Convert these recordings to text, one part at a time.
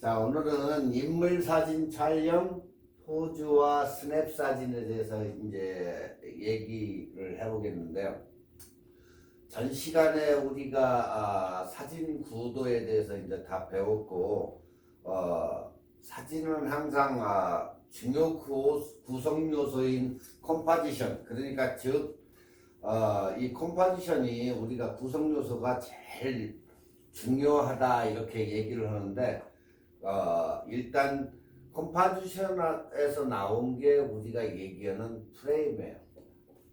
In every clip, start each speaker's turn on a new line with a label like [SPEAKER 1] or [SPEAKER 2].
[SPEAKER 1] 자, 오늘은 인물 사진 촬영, 포즈와 스냅 사진에 대해서 이제 얘기를 해보겠는데요. 전 시간에 우리가 사진 구도에 대해서 이제 다 배웠고, 사진은 항상 중요 구성 요소인 컴포지션, 그러니까 즉, 이 컴포지션이 우리가 구성 요소가 제일 중요하다 이렇게 얘기를 하는데, 일단 컴포지션에서 나온 게 우리가 얘기하는 프레임이에요.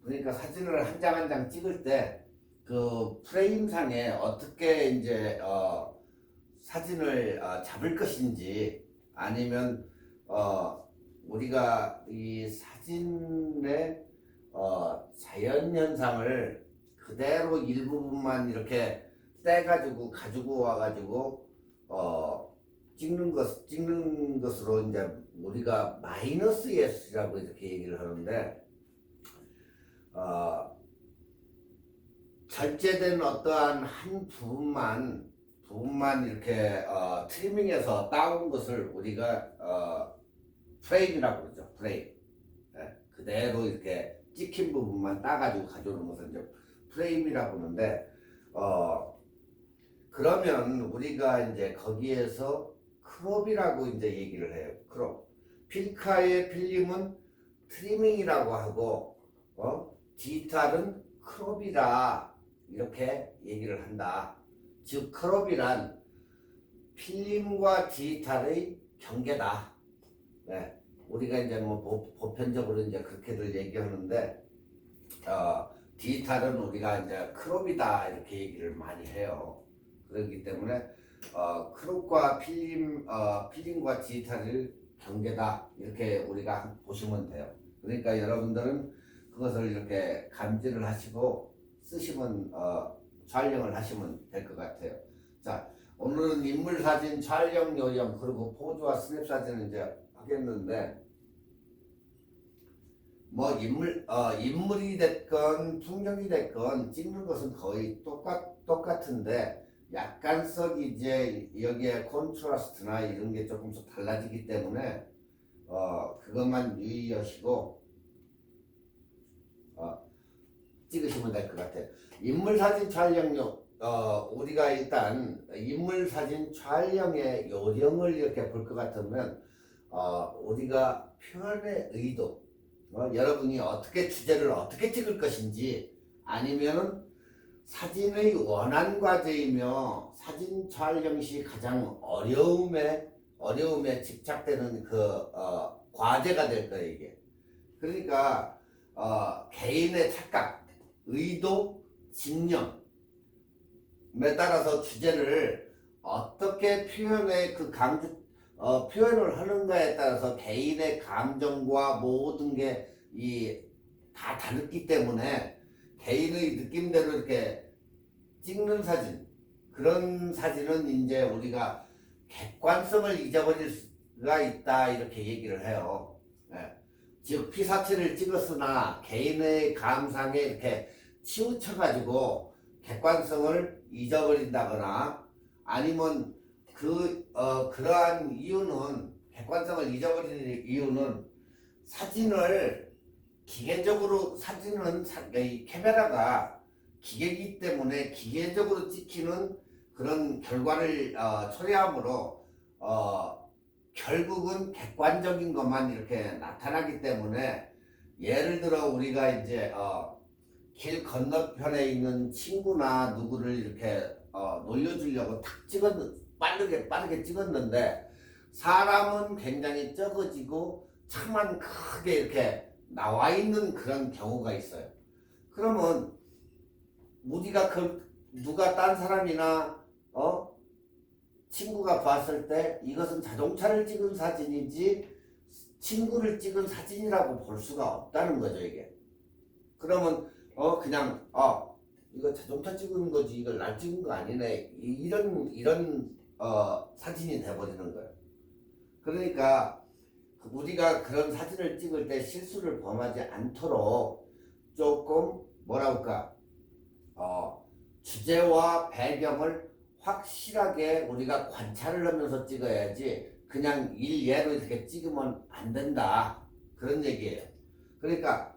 [SPEAKER 1] 그러니까 사진을 한 장 한 장 찍을 때 그 프레임상에 어떻게 이제 사진을 잡을 것인지, 아니면 우리가 이 사진의 자연 현상을 그대로 일부분만 이렇게 떼가지고 가지고 와가지고 찍는 것으로 이제 우리가 마이너스 예술이라고 이렇게 얘기를 하는데, 절제된 어떠한 한 부분만 이렇게 트리밍해서 따온 것을 우리가 프레임이라고 그러죠. 프레임. 네, 그대로 이렇게 찍힌 부분만 따가지고 가져오는 것을 이제 프레임이라고 하는데, 그러면 우리가 이제 거기에서 크롭이라고 이제 얘기를 해요. 크롭. 필카의 필름은 트리밍이라고 하고, 디지털은 크롭이다 이렇게 얘기를 한다. 즉 크롭이란 필름과 디지털의 경계다. 네, 우리가 이제 뭐 보편적으로 이제 그렇게들 얘기하는데, 디지털은 우리가 이제 크롭이다 이렇게 얘기를 많이 해요. 그렇기 때문에 크롭과 필름과 디지털을 경계다 이렇게 우리가 보시면 돼요. 그러니까 여러분들은 그것을 이렇게 감지를 하시고 쓰시면 촬영을 하시면 될 것 같아요. 자, 오늘은 인물 사진 촬영 요령, 그리고 포즈와 스냅 사진을 이제 하겠는데, 뭐 인물이 됐건 풍경이 됐건 찍는 것은 거의 똑같은데, 약간씩 이제 여기에 콘트라스트나 이런 게 조금씩 달라지기 때문에 그것만 유의하시고 찍으시면 될 것 같아요. 인물사진 촬영용, 우리가 일단 인물사진 촬영의 요령을 이렇게 볼 것 같으면, 우리가 표현의 의도, 여러분이 어떻게 주제를 어떻게 찍을 것인지, 아니면은 사진의 원한 과제이며 사진 촬영 시 가장 어려움에 집착되는 그 과제가 될 거예요, 이게. 그러니까 개인의 착각, 의도, 집념에 따라서 주제를 어떻게 표현을 하는가에 따라서 개인의 감정과 모든 게 다 다르기 때문에, 개인의 느낌대로 이렇게 찍는 사진, 그런 사진은 이제 우리가 객관성을 잊어버릴 수가 있다 이렇게 얘기를 해요. 네. 즉 피사체를 찍었으나 개인의 감상에 이렇게 치우쳐가지고 객관성을 잊어버린다거나, 아니면 그러한 이유는, 객관성을 잊어버리는 이유는 사진은 이 카메라가 기계이기 때문에 기계적으로 찍히는 그런 결과를 초래하므로 결국은 객관적인 것만 이렇게 나타나기 때문에, 예를 들어 우리가 이제 길 건너편에 있는 친구나 누구를 이렇게 놀려주려고 빠르게 찍었는데, 사람은 굉장히 적어지고 차만 크게 이렇게 나와 있는 그런 경우가 있어요. 그러면 우리가 누가 딴 사람이나 친구가 봤을 때 이것은 자동차를 찍은 사진이지 친구를 찍은 사진이라고 볼 수가 없다는 거죠, 이게. 그러면 그냥 이거 자동차 찍은 거지, 이걸 날 찍은 거 아니네, 이런 사진이 돼버리는 거예요. 그러니까 우리가 그런 사진을 찍을 때 실수를 범하지 않도록 조금 주제와 배경을 확실하게 우리가 관찰을 하면서 찍어야지 그냥 일예로 이렇게 찍으면 안 된다. 그런 얘기예요. 그러니까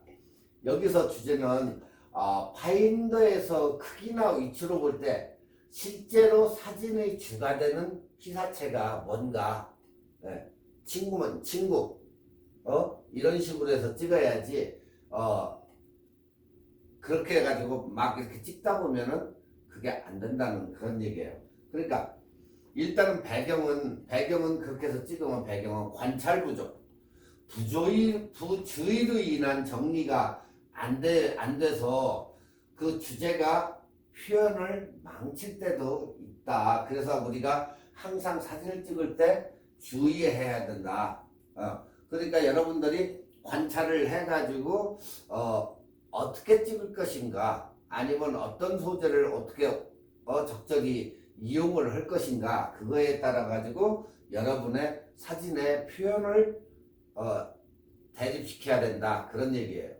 [SPEAKER 1] 여기서 주제는 파인더에서 크기나 위치로 볼 때 실제로 사진의 주가 되는 피사체가 뭔가, 예, 친구면 친구, 이런 식으로 해서 찍어야지, 그렇게 해가지고 막 이렇게 찍다 보면은 그게 안 된다는 그런 얘기예요. 그러니까 일단은 배경은 그렇게 해서 찍으면 배경은 관찰 부족, 부주의로 인한 정리가 안 돼서 그 주제가 표현을 망칠 때도 있다. 그래서 우리가 항상 사진을 찍을 때 주의해야 된다. 그러니까 여러분들이 관찰을 해가지고 어떻게 찍을 것인가, 아니면 어떤 소재를 어떻게 적절히 이용을 할 것인가, 그거에 따라 가지고 여러분의 사진의 표현을 대립시켜야 된다, 그런 얘기예요.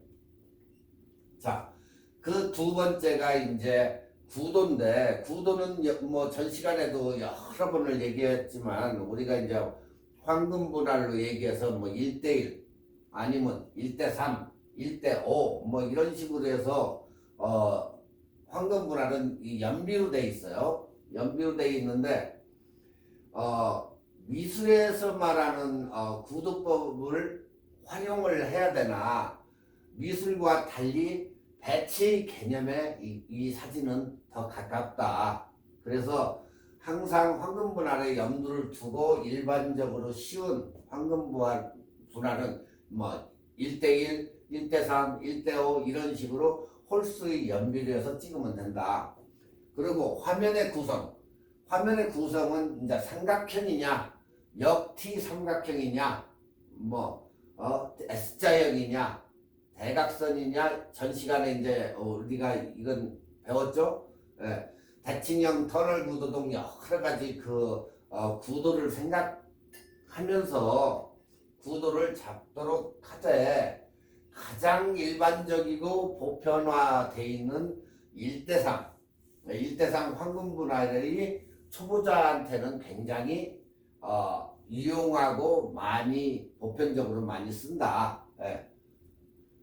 [SPEAKER 1] 자, 그 두 번째가 이제 구도인데, 구도는 뭐 전 시간에도 여러 번을 얘기했지만 우리가 이제 황금분할로 얘기해서 뭐 1대1 아니면 1대3 1대5 뭐 이런 식으로 해서 황금분할은 이 연비로 돼 있어요. 연비로 돼 있는데 미술에서 말하는 구도법을 활용을 해야 되나, 미술과 달리 배치의 개념에 이 사진은 더 가깝다. 그래서 항상 황금분할에 염두를 두고 일반적으로 쉬운 황금분할은 뭐 1대1, 1대3, 1대5 이런 식으로 홀수의 연비로 해서 찍으면 된다. 그리고 화면의 구성은 이제 삼각형이냐, 역T 삼각형이냐, 뭐 S자형이냐, 대각선이냐, 전 시간에 이제 우리가 이건 배웠죠. 예. 대칭형 터널 구도 등 여러 가지 그 구도를 생각하면서 구도를 잡도록 하되, 가장 일반적이고 보편화되어 있는 1대3 황금분할이 초보자한테는 굉장히 유용하고 많이 보편적으로 많이 쓴다. 예.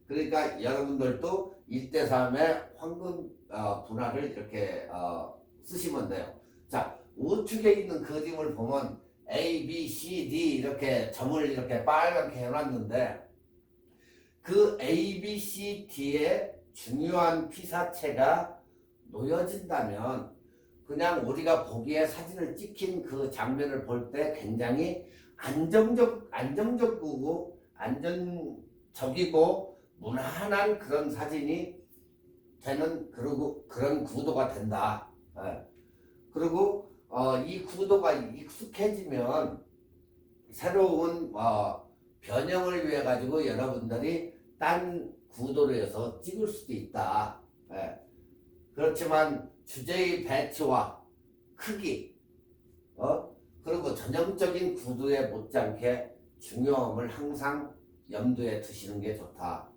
[SPEAKER 1] 그러니까 여러분들도 1대3의 황금 분할을 이렇게 쓰시면 돼요. 자, 우측에 있는 그림을 보면 A, B, C, D 이렇게 점을 이렇게 빨갛게 해놨는데, 그 A, B, C, D의 중요한 피사체가 놓여진다면 그냥 우리가 보기에 사진을 찍힌 그 장면을 볼 때 굉장히 안정적이고 무난한 그런 사진이 되는, 그리고 그런 구도가 된다. 그리고 이 구도가 익숙해지면 새로운 변형을 위해 가지고 여러분들이 딴 구도로 해서 찍을 수도 있다. 그렇지만 주제의 배치와 크기, 그리고 전형적인 구도에 못지않게 중요함을 항상 염두에 두시는 게 좋다.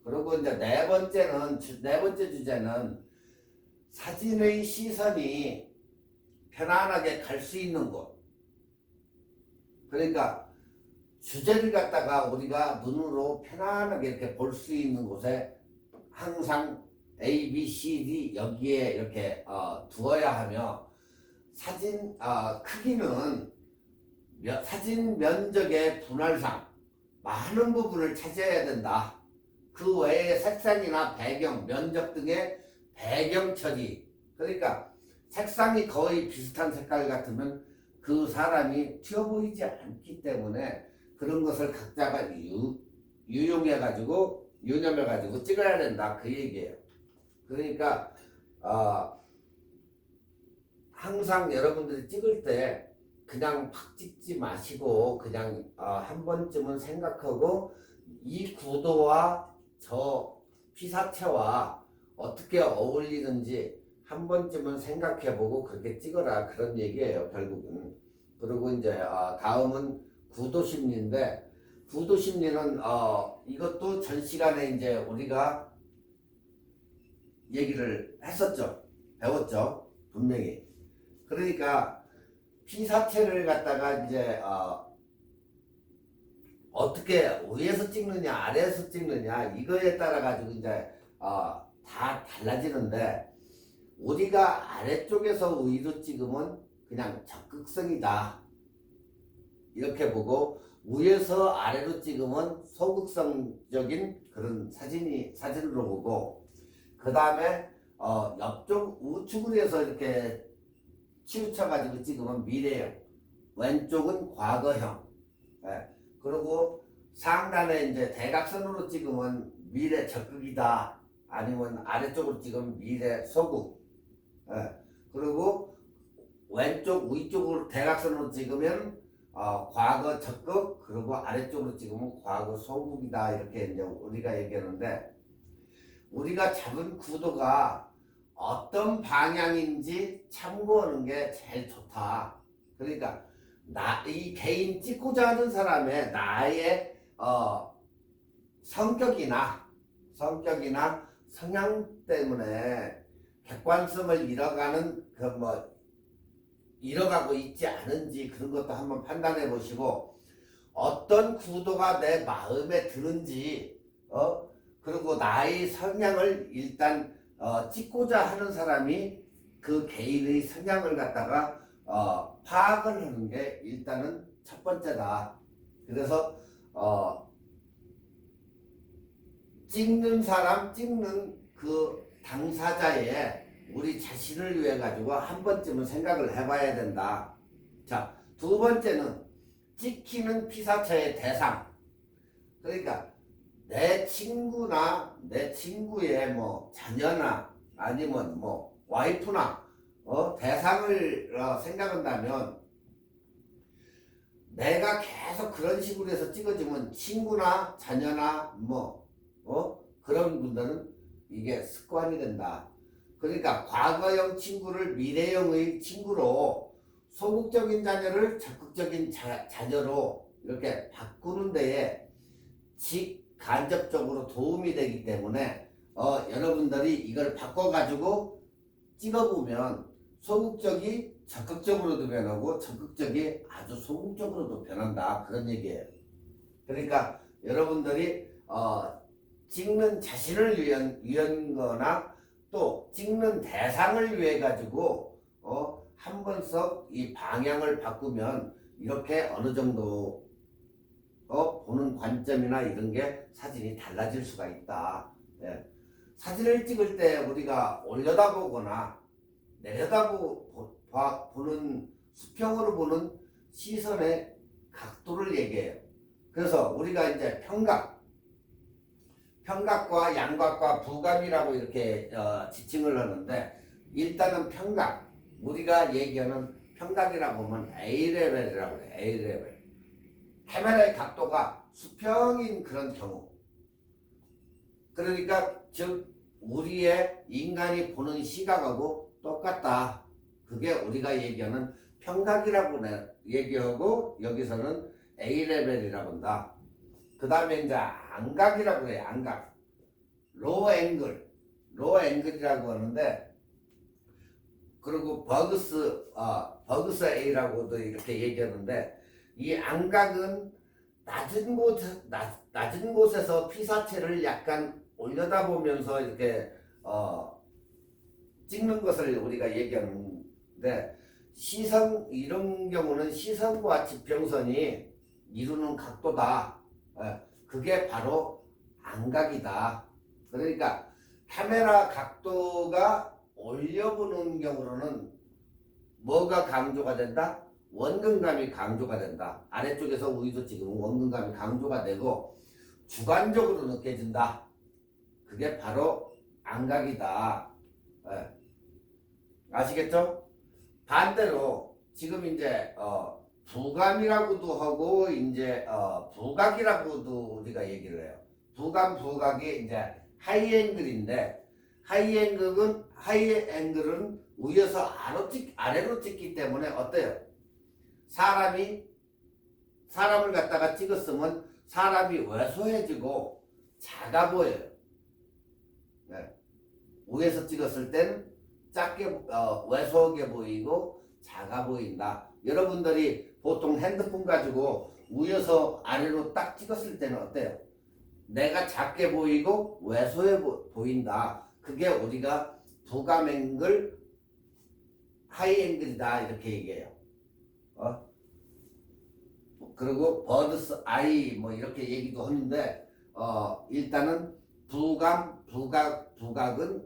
[SPEAKER 1] 그리고 이제 네 번째 주제는 사진의 시선이 편안하게 갈 수 있는 곳. 그러니까 주제를 갖다가 우리가 눈으로 편안하게 이렇게 볼 수 있는 곳에 항상 A, B, C, D 여기에 이렇게 두어야 하며, 사진 크기는 사진 면적의 분할상 많은 부분을 차지해야 된다. 그 외에 색상이나 배경, 면적 등의 배경 처리, 그러니까 색상이 거의 비슷한 색깔 같으면 그 사람이 튀어 보이지 않기 때문에 그런 것을 각자가 유념해가지고 찍어야 된다, 그 얘기예요. 그러니까 항상 여러분들이 찍을 때 그냥 팍 찍지 마시고 그냥 한 번쯤은 생각하고 이 구도와 저 피사체와 어떻게 어울리는지 한 번쯤은 생각해보고 그렇게 찍어라, 그런 얘기예요, 결국은. 그리고 이제 다음은 구도심리인데, 구도심리는 이것도 전 시간에 이제 우리가 얘기를 했었죠, 배웠죠, 분명히. 그러니까 피사체를 갖다가 이제 어떻게 위에서 찍느냐 아래에서 찍느냐 이거에 따라 가지고 이제 다 달라지는데, 우리가 아래쪽에서 위로 찍으면 그냥 적극성이다 이렇게 보고, 위에서 아래로 찍으면 소극성적인 그런 사진으로 보고, 그 다음에 옆쪽 우측으로 해서 이렇게 치우쳐 가지고 찍으면 미래형, 왼쪽은 과거형. 예. 그리고 상단에 이제 대각선으로 찍으면 미래 적극이다, 아니면 아래쪽으로 찍으면 미래 소극. 예. 그리고 왼쪽 위쪽으로 대각선으로 찍으면 과거 적극, 그리고 아래쪽으로 찍으면 과거 소극이다, 이렇게 이제 우리가 얘기하는데, 우리가 잡은 구도가 어떤 방향인지 참고하는 게 제일 좋다. 그러니까 이 개인 찍고자 하는 사람의 나의 성격이나 성향 때문에 객관성을 잃어가고 있지 않은지, 그런 것도 한번 판단해 보시고, 어떤 구도가 내 마음에 드는지, 그리고 나의 성향을 일단 찍고자 하는 사람이 그 개인의 성향을 갖다가 파악을 하는 게 일단은 첫 번째다. 그래서 찍는 그 당사자의 우리 자신을 위해 가지고 한 번쯤은 생각을 해봐야 된다. 자, 두 번째는 찍히는 피사체의 대상. 그러니까 내 친구나 내 친구의 자녀나 아니면 와이프나 대상을 생각한다면, 내가 계속 그런 식으로 해서 찍어주면 친구나 자녀나 그런 분들은 이게 습관이 된다. 그러니까 과거형 친구를 미래형의 친구로, 소극적인 자녀를 적극적인 자녀로 이렇게 바꾸는 데에 직간접적으로 도움이 되기 때문에 여러분들이 이걸 바꿔가지고 찍어보면 소극적이 적극적으로도 변하고 적극적이 아주 소극적으로도 변한다, 그런 얘기예요. 그러니까 여러분들이 찍는 자신을 위한 거나 또 찍는 대상을 위해 가지고 한 번씩 이 방향을 바꾸면 이렇게 어느 정도 보는 관점이나 이런 게 사진이 달라질 수가 있다. 예. 사진을 찍을 때 우리가 올려다보거나 내려다보는 수평으로 보는 시선의 각도를 얘기해요. 그래서 우리가 이제 평각과 양각과 부감이라고 이렇게 지칭을 하는데, 일단은 평각, 우리가 얘기하는 평각이라고 하면 A레벨이라고 해요. A레벨. 카메라의 각도가 수평인 그런 경우. 그러니까 즉 우리의 인간이 보는 시각하고 똑같다. 그게 우리가 얘기하는 평각이라고 얘기하고, 여기서는 A레벨이라고 한다. 그 다음에 이제 안각이라고 해요. 안각. 로어 앵글이라고 하는데, 그리고 버그스 A라고도 이렇게 얘기하는데, 이 안각은 낮은 곳에서 피사체를 약간 올려다보면서 이렇게 찍는 것을 우리가 얘기하는데, 이런 경우는 시선과 지평선이 이루는 각도다. 그게 바로 안각이다. 그러니까 카메라 각도가 올려보는 경우로는 뭐가 강조가 된다? 원근감이 강조가 된다. 아래쪽에서 위로 찍으면 원근감이 강조가 되고 주관적으로 느껴진다. 그게 바로 안각이다. 아시겠죠? 반대로 지금 이제 부감이라고도 하고 이제 부각이라고도 우리가 얘기를 해요. 부각이 이제 하이앵글인데, 하이앵글은 위에서 아래로 찍기 때문에 어때요? 사람을 갖다가 찍었으면 사람이 왜소해지고 작아 보여요. 네. 위에서 찍었을 때는 작게 왜소하게 보이고, 작아 보인다. 여러분들이 보통 핸드폰 가지고 위에서 아래로 딱 찍었을 때는 어때요? 내가 작게 보이고 왜소해 보인다. 그게 우리가 부감앵글 하이앵글이다 이렇게 얘기해요. 그리고 버드스 아이 뭐 이렇게 얘기도 하는데 일단은 부각은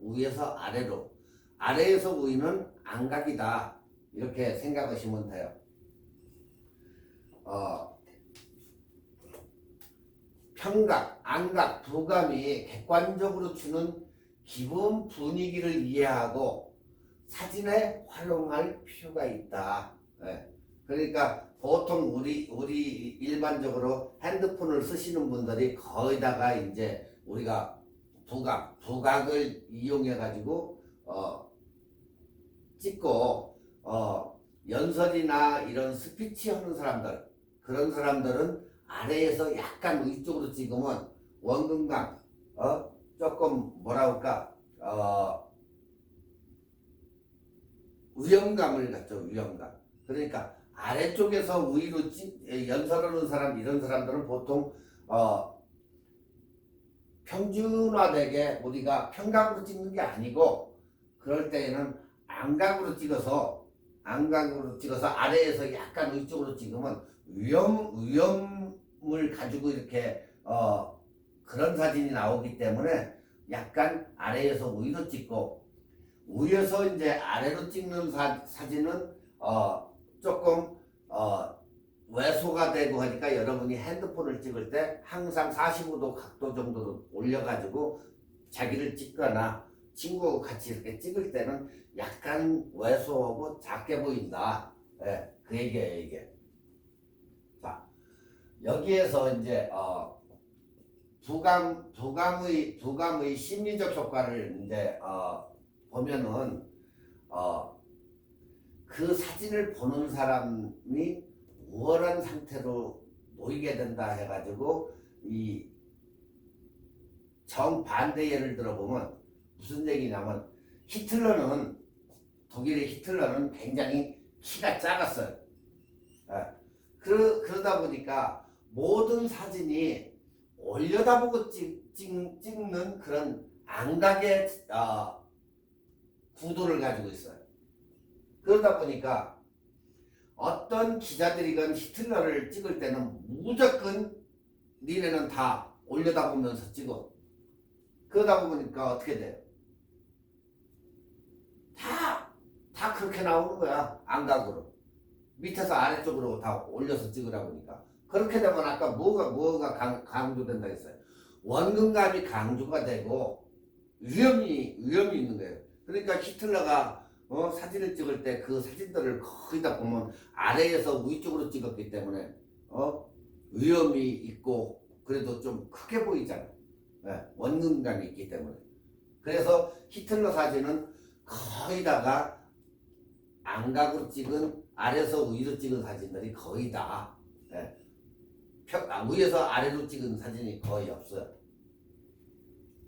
[SPEAKER 1] 위에서 아래로, 아래에서 위는 안각이다 이렇게 생각하시면 돼요. 평각, 안각, 부감이 객관적으로 주는 기본 분위기를 이해하고 사진에 활용할 필요가 있다. 네. 그러니까 보통 우리 일반적으로 핸드폰을 쓰시는 분들이 거의다가 이제 우리가 부각을 이용해 가지고 찍고 연설이나 이런 스피치 하는 사람들, 그런 사람들은 아래에서 약간 위쪽으로 찍으면 원근감 조금 뭐라 할까 위험감을 갖죠. 위험감. 그러니까 아래쪽에서 위로 연설하는 사람, 이런 사람들은 보통 평준화되게 우리가 평각으로 찍는 게 아니고, 그럴 때에는 안각으로 찍어서 아래에서 약간 위쪽으로 찍으면 위험을 가지고 이렇게 그런 사진이 나오기 때문에 약간 아래에서 위로 찍고, 위에서 이제 아래로 찍는 사진은 조금 왜소가 되고 하니까 여러분이 핸드폰을 찍을 때 항상 45도 각도 정도로 올려가지고 자기를 찍거나 친구하고 같이 이렇게 찍을 때는 약간 왜소하고 작게 보인다. 예, 그 얘기예요, 이게. 자, 여기에서 이제 부감의 심리적 효과를 이제 보면은 그 사진을 보는 사람이 우월한 상태로 놓이게 된다 해가지고 이 정반대 예를 들어보면 무슨 얘기냐면, 독일의 히틀러는 굉장히 키가 작았어요. 그러다 보니까 모든 사진이 올려다보고 찍는 그런 안각의 구도를 가지고 있어요. 그러다 보니까 어떤 기자들이건 히틀러를 찍을 때는 무조건 니네는 다 올려다보면서 찍어. 그러다 보니까 어떻게 돼요? 다 그렇게 나오는 거야. 안각으로. 밑에서 아래쪽으로 다 올려서 찍으라 보니까. 그렇게 되면 아까 뭐가 강조된다 했어요? 원근감이 강조가 되고 위험이 있는 거예요. 그러니까 히틀러가 사진을 찍을 때 그 사진들을 거의 다 보면 아래에서 위쪽으로 찍었기 때문에 위험이 있고 그래도 좀 크게 보이잖아요. 네, 원근감이 있기 때문에. 그래서 히틀러 사진은 거의 다가 안각으로 찍은, 아래에서 위로 찍은 사진들이 거의 다 위에서 아래로 찍은 사진이 거의 없어요.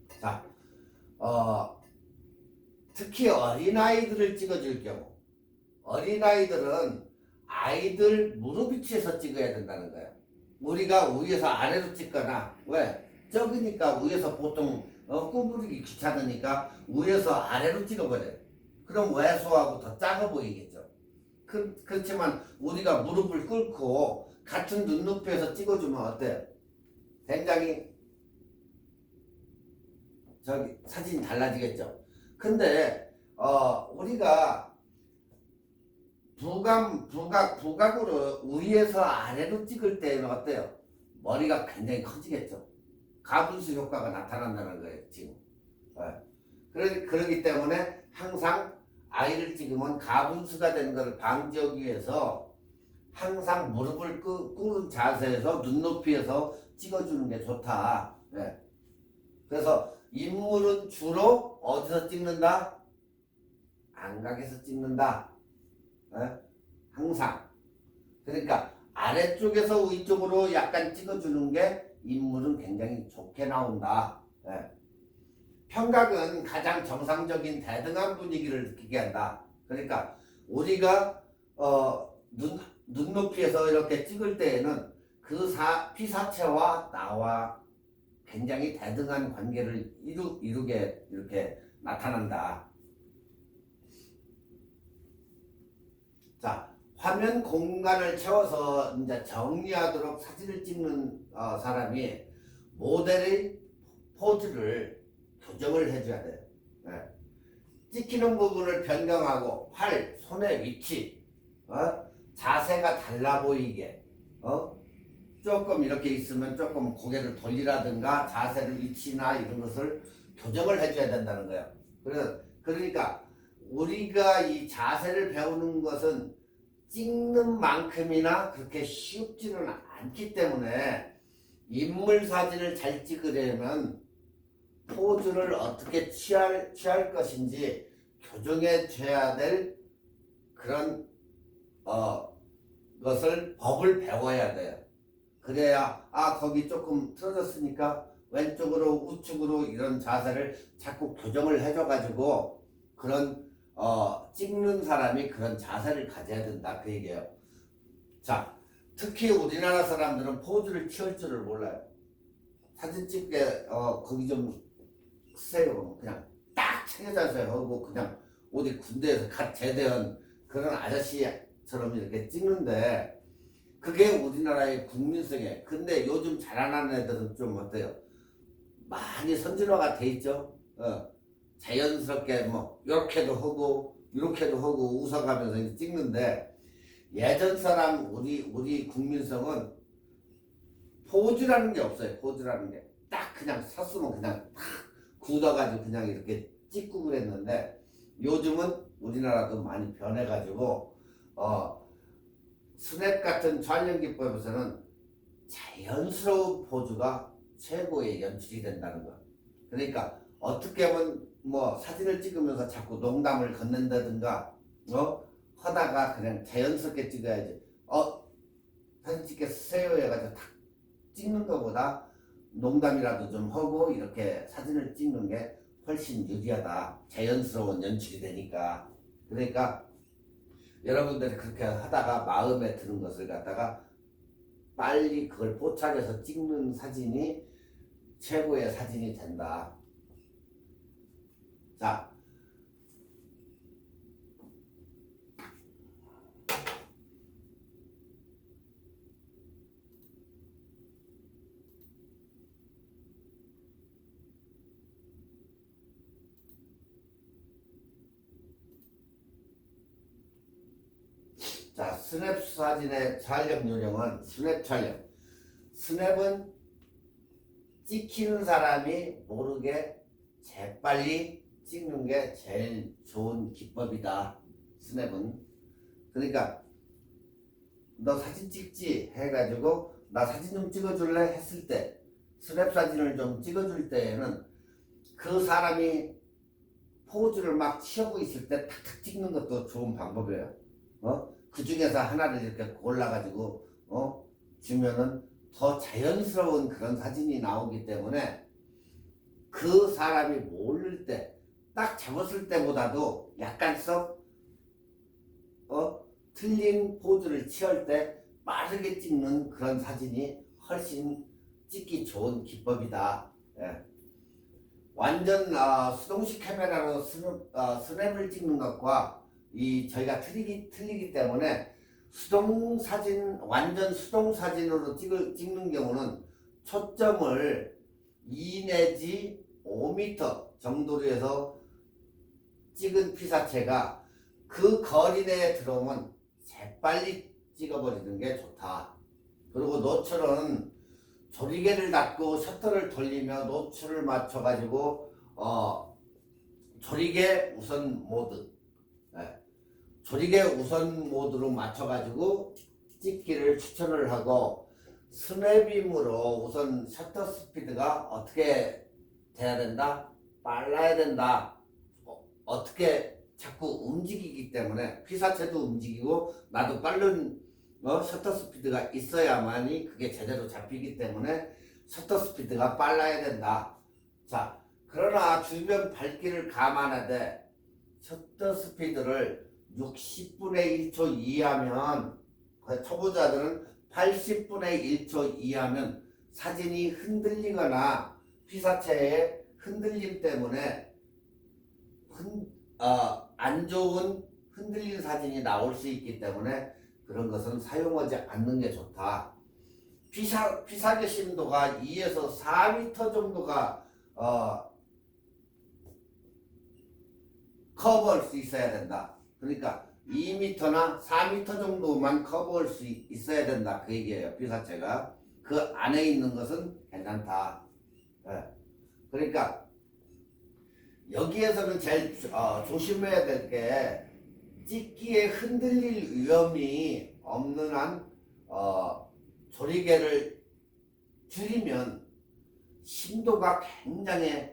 [SPEAKER 1] 자, 특히 어린아이들을 찍어줄 경우, 어린아이들은 아이들 무릎 위치에서 찍어야 된다는 거예요. 우리가 위에서 아래로 찍거나, 왜? 적으니까 위에서 보통 구부리기 귀찮으니까 위에서 아래로 찍어버려요. 그럼 왜소하고 더 작아 보이겠죠. 그렇지만 우리가 무릎을 꿇고 같은 눈높이에서 찍어주면 어때요? 굉장히 사진이 달라지겠죠. 근데 우리가 부각으로 위에서 아래로 찍을 때는 어때요? 머리가 굉장히 커지겠죠. 가분수 효과가 나타난다는 거예요, 지금. 그러기 때문에 항상 아이를 찍으면 가분수가 되는 것을 방지하기 위해서 항상 무릎을 꿇은 자세에서 눈높이에서 찍어주는 게 좋다. 그래서 인물은 주로 어디서 찍는다? 안각에서 찍는다. 항상. 그러니까 아래쪽에서 위쪽으로 약간 찍어주는 게 인물은 굉장히 좋게 나온다. 평각은 가장 정상적인 대등한 분위기를 느끼게 한다. 그러니까 우리가 눈높이에서 이렇게 찍을 때에는 그 피사체와 나와 굉장히 대등한 관계를 이루게 이렇게 나타난다. 자, 화면 공간을 채워서 이제 정리하도록 사진을 찍는 사람이 모델의 포즈를 교정을 해줘야 돼요. 네. 찍히는 부분을 변경하고 팔, 손의 위치, 자세가 달라 보이게, 조금 이렇게 있으면 조금 고개를 돌리라든가 자세를 위치나 이런 것을 교정을 해줘야 된다는 거예요. 그러니까 우리가 이 자세를 배우는 것은 찍는 만큼이나 그렇게 쉽지는 않기 때문에 인물 사진을 잘 찍으려면 포즈를 어떻게 취할 것인지 교정해 줘야 될 그런 것을 법을 배워야 돼요. 그래야 거기 조금 틀어졌으니까 왼쪽으로 우측으로 이런 자세를 자꾸 교정을 해줘 가지고 그런 찍는 사람이 그런 자세를 가져야 된다 그 얘기예요. 자, 특히 우리나라 사람들은 포즈를 취할 줄을 몰라요. 사진 찍게 거기 좀 쓰세요. 그냥 딱 챙겨자세요 하고 그냥 어디 군대에서 갓 제대한 그런 아저씨처럼 이렇게 찍는데 그게 우리나라의 국민성이에요. 근데 요즘 자라나는 애들은 좀 어때요? 많이 선진화가 돼 있죠. 자연스럽게 뭐 이렇게도 하고 이렇게도 하고 웃어가면서 찍는데 예전 사람 우리 국민성은 포즈라는 게 없어요. 포즈라는 게 딱 그냥 섰으면 그냥 탁 굳어가지고 그냥 이렇게 찍고 그랬는데 요즘은 우리나라도 많이 변해가지고 스냅 같은 촬영 기법에서는 자연스러운 포즈가 최고의 연출이 된다는 거야. 그러니까 어떻게 하면 뭐 사진을 찍으면서 자꾸 농담을 건넨다든가 하다가 그냥 자연스럽게 찍어야지. 사진 찍겠어요 해가지고 탁 찍는 것보다 농담이라도 좀 하고 이렇게 사진을 찍는 게 훨씬 유리하다. 자연스러운 연출이 되니까. 그러니까 여러분들이 그렇게 하다가 마음에 드는 것을 갖다가 빨리 그걸 포착해서 찍는 사진이 최고의 사진이 된다. 자, 스냅 사진의 촬영 요령은 스냅 촬영. 스냅은 찍히는 사람이 모르게 재빨리 찍는 게 제일 좋은 기법이다. 스냅은. 그러니까 너 사진 찍지 해가지고 나 사진 좀 찍어줄래 했을 때 스냅 사진을 좀 찍어줄 때에는 그 사람이 포즈를 막 취하고 있을 때 탁탁 찍는 것도 좋은 방법이에요. 그 중에서 하나를 이렇게 골라가지고 주면은 더 자연스러운 그런 사진이 나오기 때문에 그 사람이 모를 때 딱 잡았을 때보다도 약간씩 틀린 포즈를 취할 때 빠르게 찍는 그런 사진이 훨씬 찍기 좋은 기법이다. 예. 완전 수동식 카메라로 스냅을 찍는 것과 저희가 틀리기 때문에 수동 사진, 완전 수동 사진으로 찍는 경우는 초점을 2 내지 5m 정도로 해서 찍은 피사체가 그 거리 내에 들어오면 재빨리 찍어버리는 게 좋다. 그리고 노출은 조리개를 닫고 셔터를 돌리며 노출을 맞춰가지고 조리개 우선 모드, 조리개 우선 모드로 맞춰가지고 찍기를 추천을 하고 스냅빔으로 우선 셔터 스피드가 어떻게 돼야 된다? 빨라야 된다. 어떻게 자꾸 움직이기 때문에 피사체도 움직이고 나도 빠른 셔터 스피드가 있어야만이 그게 제대로 잡히기 때문에 셔터 스피드가 빨라야 된다. 자, 그러나 주변 밝기를 감안하되 셔터 스피드를 60분의 1초 이하면, 초보자들은 80분의 1초 이하면 사진이 흔들리거나 피사체의 흔들림 때문에 안 좋은 흔들린 사진이 나올 수 있기 때문에 그런 것은 사용하지 않는 게 좋다. 피사계 심도가 2에서 4m 정도가 커버할 수 있어야 된다. 그러니까 2m나 4m 정도만 커버할 수 있어야 된다. 그 얘기예요. 피사체가. 그 안에 있는 것은 괜찮다. 예. 그러니까 여기에서는 제일 조심해야 될 게 찍기에 흔들릴 위험이 없는 한 조리개를 줄이면 심도가 굉장히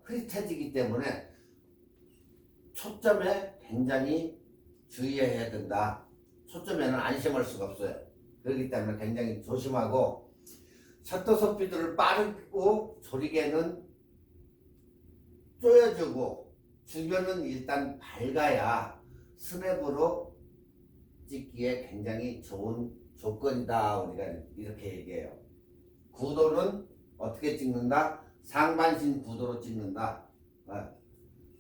[SPEAKER 1] 흐릿해지기 때문에 초점에 굉장히 주의해야 된다. 초점에는 안심할 수가 없어요. 그렇기 때문에 굉장히 조심하고 셔터 스피드를 빠르고 조리개는 조여주고 주변은 일단 밝아야 스냅으로 찍기에 굉장히 좋은 조건이다. 우리가 이렇게 얘기해요. 구도는 어떻게 찍는다? 상반신 구도로 찍는다.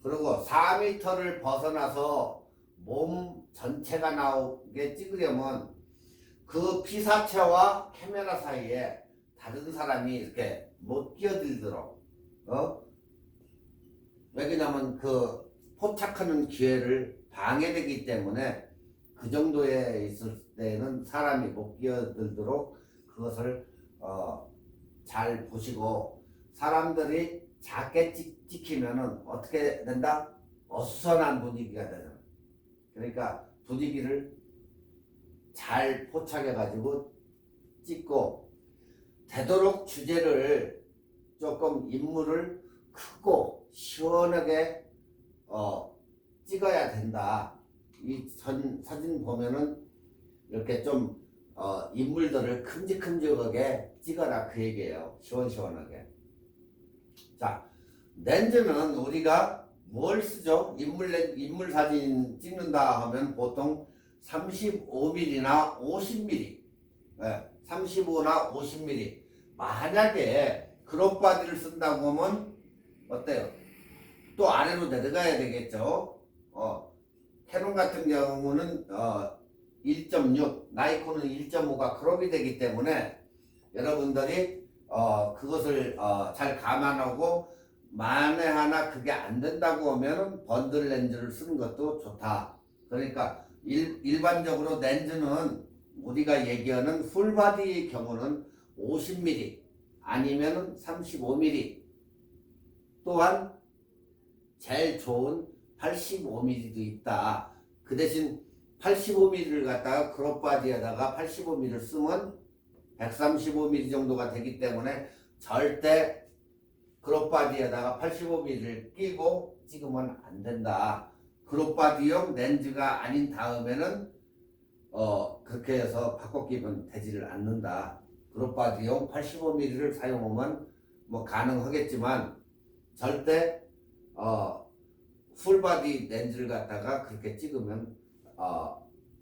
[SPEAKER 1] 그리고 4m를 벗어나서 몸 전체가 나오게 찍으려면 그 피사체와 카메라 사이에 다른 사람이 이렇게 못 끼어들도록 왜냐면 그 포착하는 기회를 방해되기 때문에 그 정도에 있을 때는 사람이 못 끼어들도록 그것을 잘 보시고 사람들이 작게 찍히면은 어떻게 된다? 어수선한 분위기가 되는. 그러니까 분위기를 잘 포착해 가지고 찍고 되도록 주제를 조금 인물을 크고 시원하게 찍어야 된다. 이 사진 보면은 이렇게 좀 인물들을 큼직큼직하게 찍어라 그 얘기예요. 시원시원하게. 자, 렌즈는 우리가 뭘 쓰죠? 인물 사진 찍는다 하면 보통 35mm나 50mm, 35나 50mm. 만약에 크롭 바디를 쓴다고 하면 어때요? 또 아래로 내려가야 되겠죠. 캐논 같은 경우는 1.6, 나이콘은 1.5가 크롭이 되기 때문에 여러분들이 그것을 잘 감안하고 만에 하나 그게 안 된다고 하면 번들 렌즈를 쓰는 것도 좋다. 그러니까 일반적으로 렌즈는 우리가 얘기하는 풀바디의 경우는 50mm 아니면 35mm 또한 제일 좋은 85mm도 있다. 그 대신 85mm를 갖다가 크롭바디에다가 85mm를 쓰면 135mm 정도가 되기 때문에 절대 크롭바디에다가 85mm를 끼고 찍으면 안 된다. 크롭바디용 렌즈가 아닌 다음에는 그렇게 해서 바꿔 끼면 되지를 않는다. 크롭바디용 85mm를 사용하면 뭐 가능하겠지만 절대 풀바디 렌즈를 갖다가 그렇게 찍으면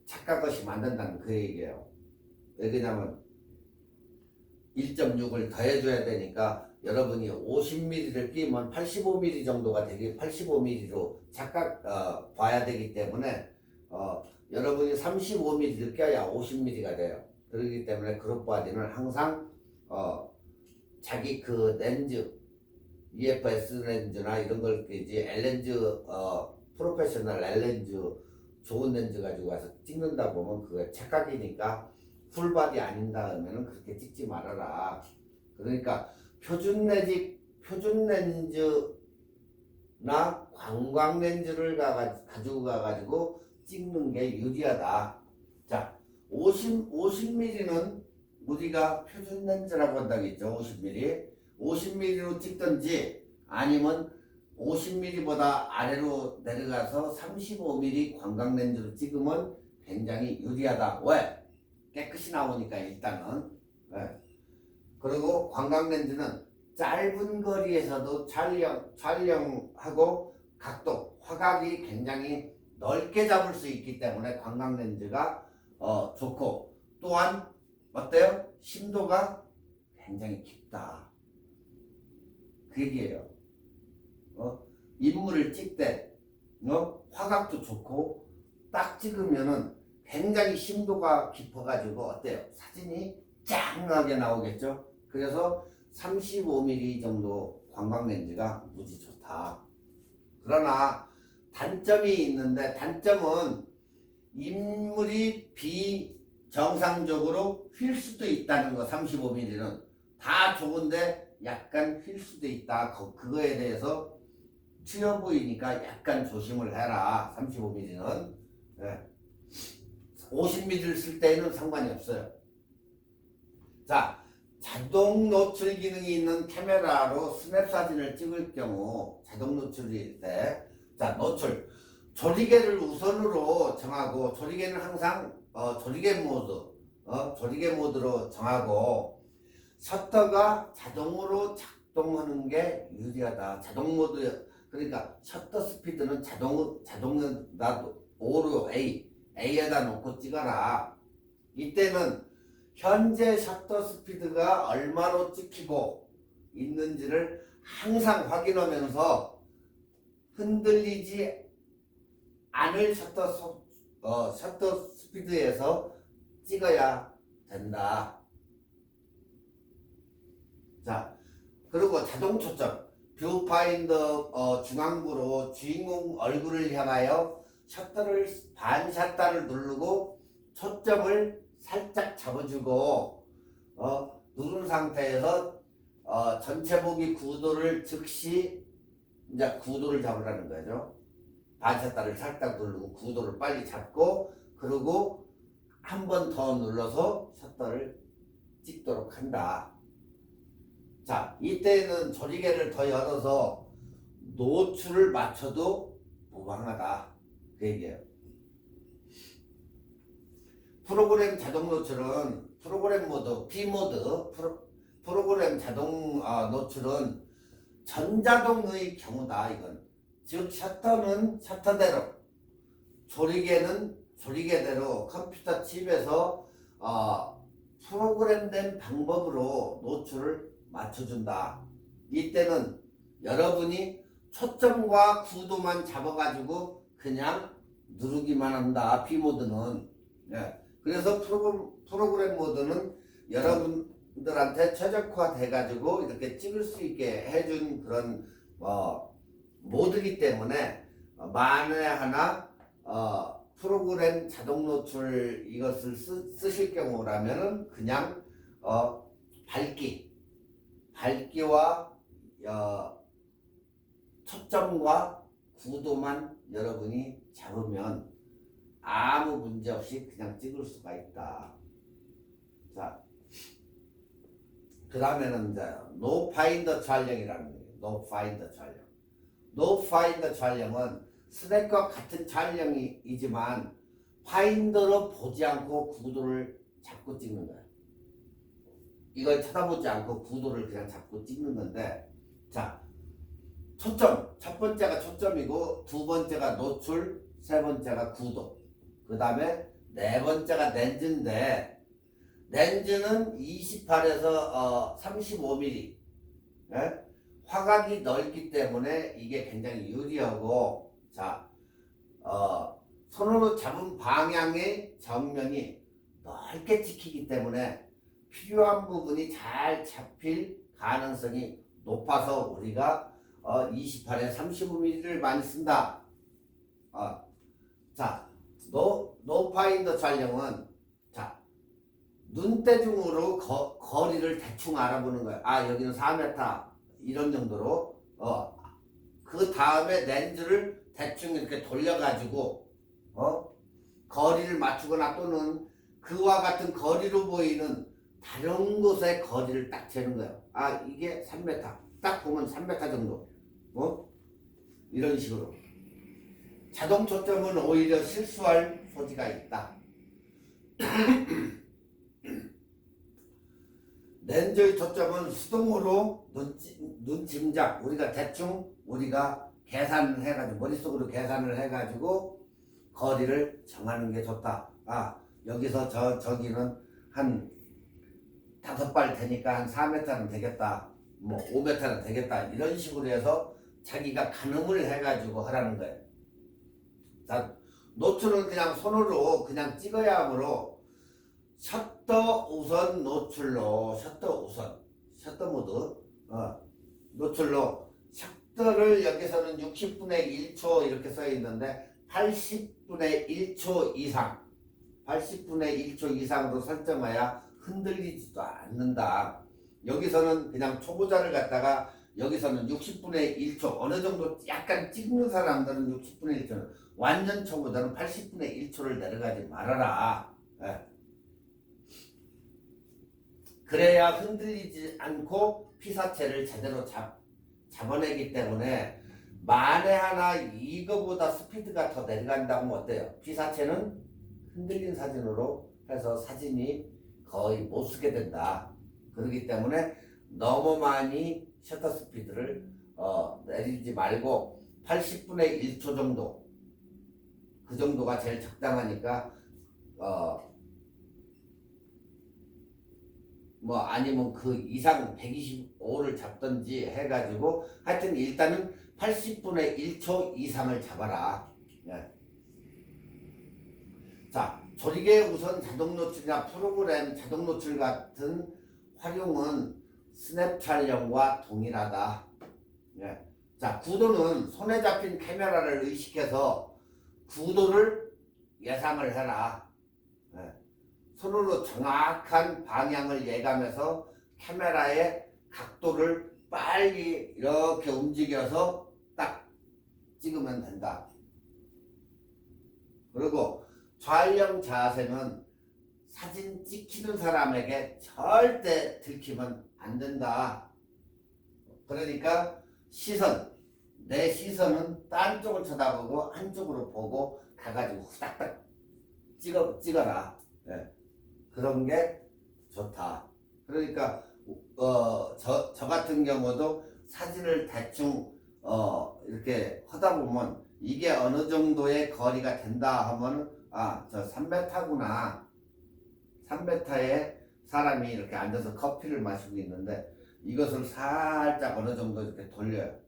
[SPEAKER 1] 착각하시면 안 된다는 그 얘기예요. 왜냐면 1.6을 더해줘야 되니까 여러분이 50mm를 끼면 85mm 정도가 되게 85mm로 착각 봐야 되기 때문에 여러분이 35mm를 껴야 50mm가 돼요. 그렇기 때문에 크롭바디는 항상 자기 그 렌즈 EFS 렌즈나 이런 걸 끼지 L렌즈 프로페셔널 L렌즈 좋은 렌즈 가지고 와서 찍는다 보면 그게 착각이니까 풀바디 아닌다 하면은 그렇게 찍지 말아라. 그러니까 표준 렌즈나 관광 렌즈를 가지고 가가지고 찍는 게 유리하다. 자, 50mm는 우리가 표준 렌즈라고 한다겠죠. 50mm. 50mm로 찍든지 아니면 50mm보다 아래로 내려가서 35mm 관광 렌즈로 찍으면 굉장히 유리하다. 왜? 깨끗이 나오니까 일단은. 그리고 관광 렌즈는 짧은 거리에서도 촬영하고 각도, 화각이 굉장히 넓게 잡을 수 있기 때문에 광각 렌즈가 좋고, 또한 어때요? 심도가 굉장히 깊다. 그 얘기예요. 인물을 찍을 때 화각도 좋고 딱 찍으면은 굉장히 심도가 깊어가지고 어때요? 사진이 짱하게 나오겠죠? 그래서 35mm 정도 광각 렌즈가 무지 좋다. 그러나 단점이 있는데, 단점은 인물이 비정상적으로 휠 수도 있다는 거. 35mm는 다 좋은데 약간 휠 수도 있다. 그거에 대해서 튀어 보이니까 약간 조심을 해라. 35mm는 50mm를 쓸 때에는 상관이 없어요. 자, 자동 노출 기능이 있는 카메라로 스냅 사진을 찍을 경우, 자동 노출일 때, 자, 노출 조리개를 우선으로 정하고, 조리개는 항상 조리개 모드로 정하고, 셔터가 자동으로 작동하는 게 유리하다. 자동 모드, 그러니까 셔터 스피드는 자동은 나도 5로 A에다 놓고 찍어라. 이때는 현재 셔터 스피드가 얼마로 찍히고 있는지를 항상 확인하면서 흔들리지 않을 셔터 스피드에서 찍어야 된다. 자, 그리고 자동 초점, 뷰파인더 중앙부로 주인공 얼굴을 향하여 반샷다를 누르고 초점을 살짝 잡아주고 누른 상태에서 전체 보기 구도를 즉시 이제 구도를 잡으라는 거죠. 반샷다를 살짝 누르고 구도를 빨리 잡고, 그리고 한 번 더 눌러서 셔터를 찍도록 한다. 자, 이때는 조리개를 더 열어서 노출을 맞춰도 무방하다. 그 얘기예요. 프로그램 자동 노출은 프로그램 모드, B모드, 프로그램 자동 노출은 전자동의 경우다. 이건 즉 셔터는 셔터대로, 조리개는 조리개대로 컴퓨터 칩에서 프로그램된 방법으로 노출을 맞춰준다. 이때는 여러분이 초점과 구도만 잡아가지고 그냥 누르기만 한다. B모드는. 그래서 프로그램 모드는 여러분들한테 최적화돼 가지고 이렇게 찍을 수 있게 해준 그런 모드이기 때문에, 만에 하나 프로그램 자동 노출 이것을 쓰실 경우라면은 그냥 밝기와 초점과 구도만 여러분이 잡으면 아무 문제 없이 그냥 찍을 수가 있다. 자, 그 다음에는 이제 노 파인더 촬영이라는 거예요. 노 파인더 촬영. 노 파인더 촬영은 스냅과 같은 촬영이지만 파인더로 보지 않고 구도를 잡고 찍는 거예요. 이걸 쳐다보지 않고 구도를 그냥 잡고 찍는 건데, 자, 초점, 첫 번째가 초점이고, 두 번째가 노출, 세 번째가 구도, 그 다음에 네 번째가 렌즈인데, 렌즈는 28에서 35mm, 화각이 넓기 때문에 이게 굉장히 유리하고, 자, 손으로 잡은 방향의 정면이 넓게 찍히기 때문에 필요한 부분이 잘 잡힐 가능성이 높아서 우리가 28에 35mm를 많이 쓴다. 자, 노 파인더 촬영은, 자, 눈대중으로 거리를 대충 알아보는 거예요. 여기는 4m 이런 정도로. 그 다음에 렌즈를 대충 이렇게 돌려가지고 거리를 맞추거나, 또는 그와 같은 거리로 보이는 다른 곳의 거리를 딱 재는 거예요. 이게 3m. 딱 보면 3m 정도. 이런 식으로. 자동 초점은 오히려 실수할 소지가 있다. 렌즈의 초점은 수동으로 눈 짐작, 우리가 대충 계산을 해가지고, 머릿속으로 계산을 해가지고 거리를 정하는 게 좋다. 여기서 저기는 한 5발 되니까 한 4m는 되겠다. 뭐 5m는 되겠다. 이런 식으로 해서 자기가 가늠을 해가지고 하라는 거예요. 자, 노출은 그냥 손으로 그냥 찍어야 하므로 셔터 우선 노출로 셔터 모드 노출로 셔터를 여기서는 60분의 1초 이렇게 써 있는데 80분의 1초 이상으로 설정해야 흔들리지도 않는다. 여기서는 그냥 초보자를 갖다가 여기서는 60분의 1초 어느 정도 약간 찍는 사람들은 60분의 1초는 완전 초보자는 80분의 1초를 내려가지 말아라. 그래야 흔들리지 않고 피사체를 제대로 잡아내기 때문에 만에 하나 이거보다 스피드가 더 내려간다고 하면 어때요? 피사체는 흔들린 사진으로 해서 사진이 거의 못 쓰게 된다. 그렇기 때문에 너무 많이 셔터 스피드를 내리지 말고 80분의 1초 정도 그 정도가 제일 적당하니까 뭐 아니면 그 이상 125를 잡든지 해가지고 하여튼 일단은 80분의 1초 이상을 잡아라. 자, 조리개 우선 자동 노출이나 프로그램 자동 노출 같은 활용은 스냅 촬영과 동일하다. 자, 구도는 손에 잡힌 카메라를 의식해서 구도를 예상을 해라. 손으로 정확한 방향을 예감해서 카메라의 각도를 빨리 이렇게 움직여서 딱 찍으면 된다. 그리고 촬영 자세는 사진 찍히는 사람에게 절대 들키면 안 된다. 그러니까 내 시선은 딴 쪽을 쳐다보고 한쪽으로 보고 가가지고 후닥닥 찍어라. 그런 게 좋다. 그러니까 저 같은 경우도 사진을 대충 이렇게 하다 보면 이게 어느 정도의 거리가 된다 하면 저 3m구나. 3m에 사람이 이렇게 앉아서 커피를 마시고 있는데 이것을 살짝 어느 정도 이렇게 돌려요.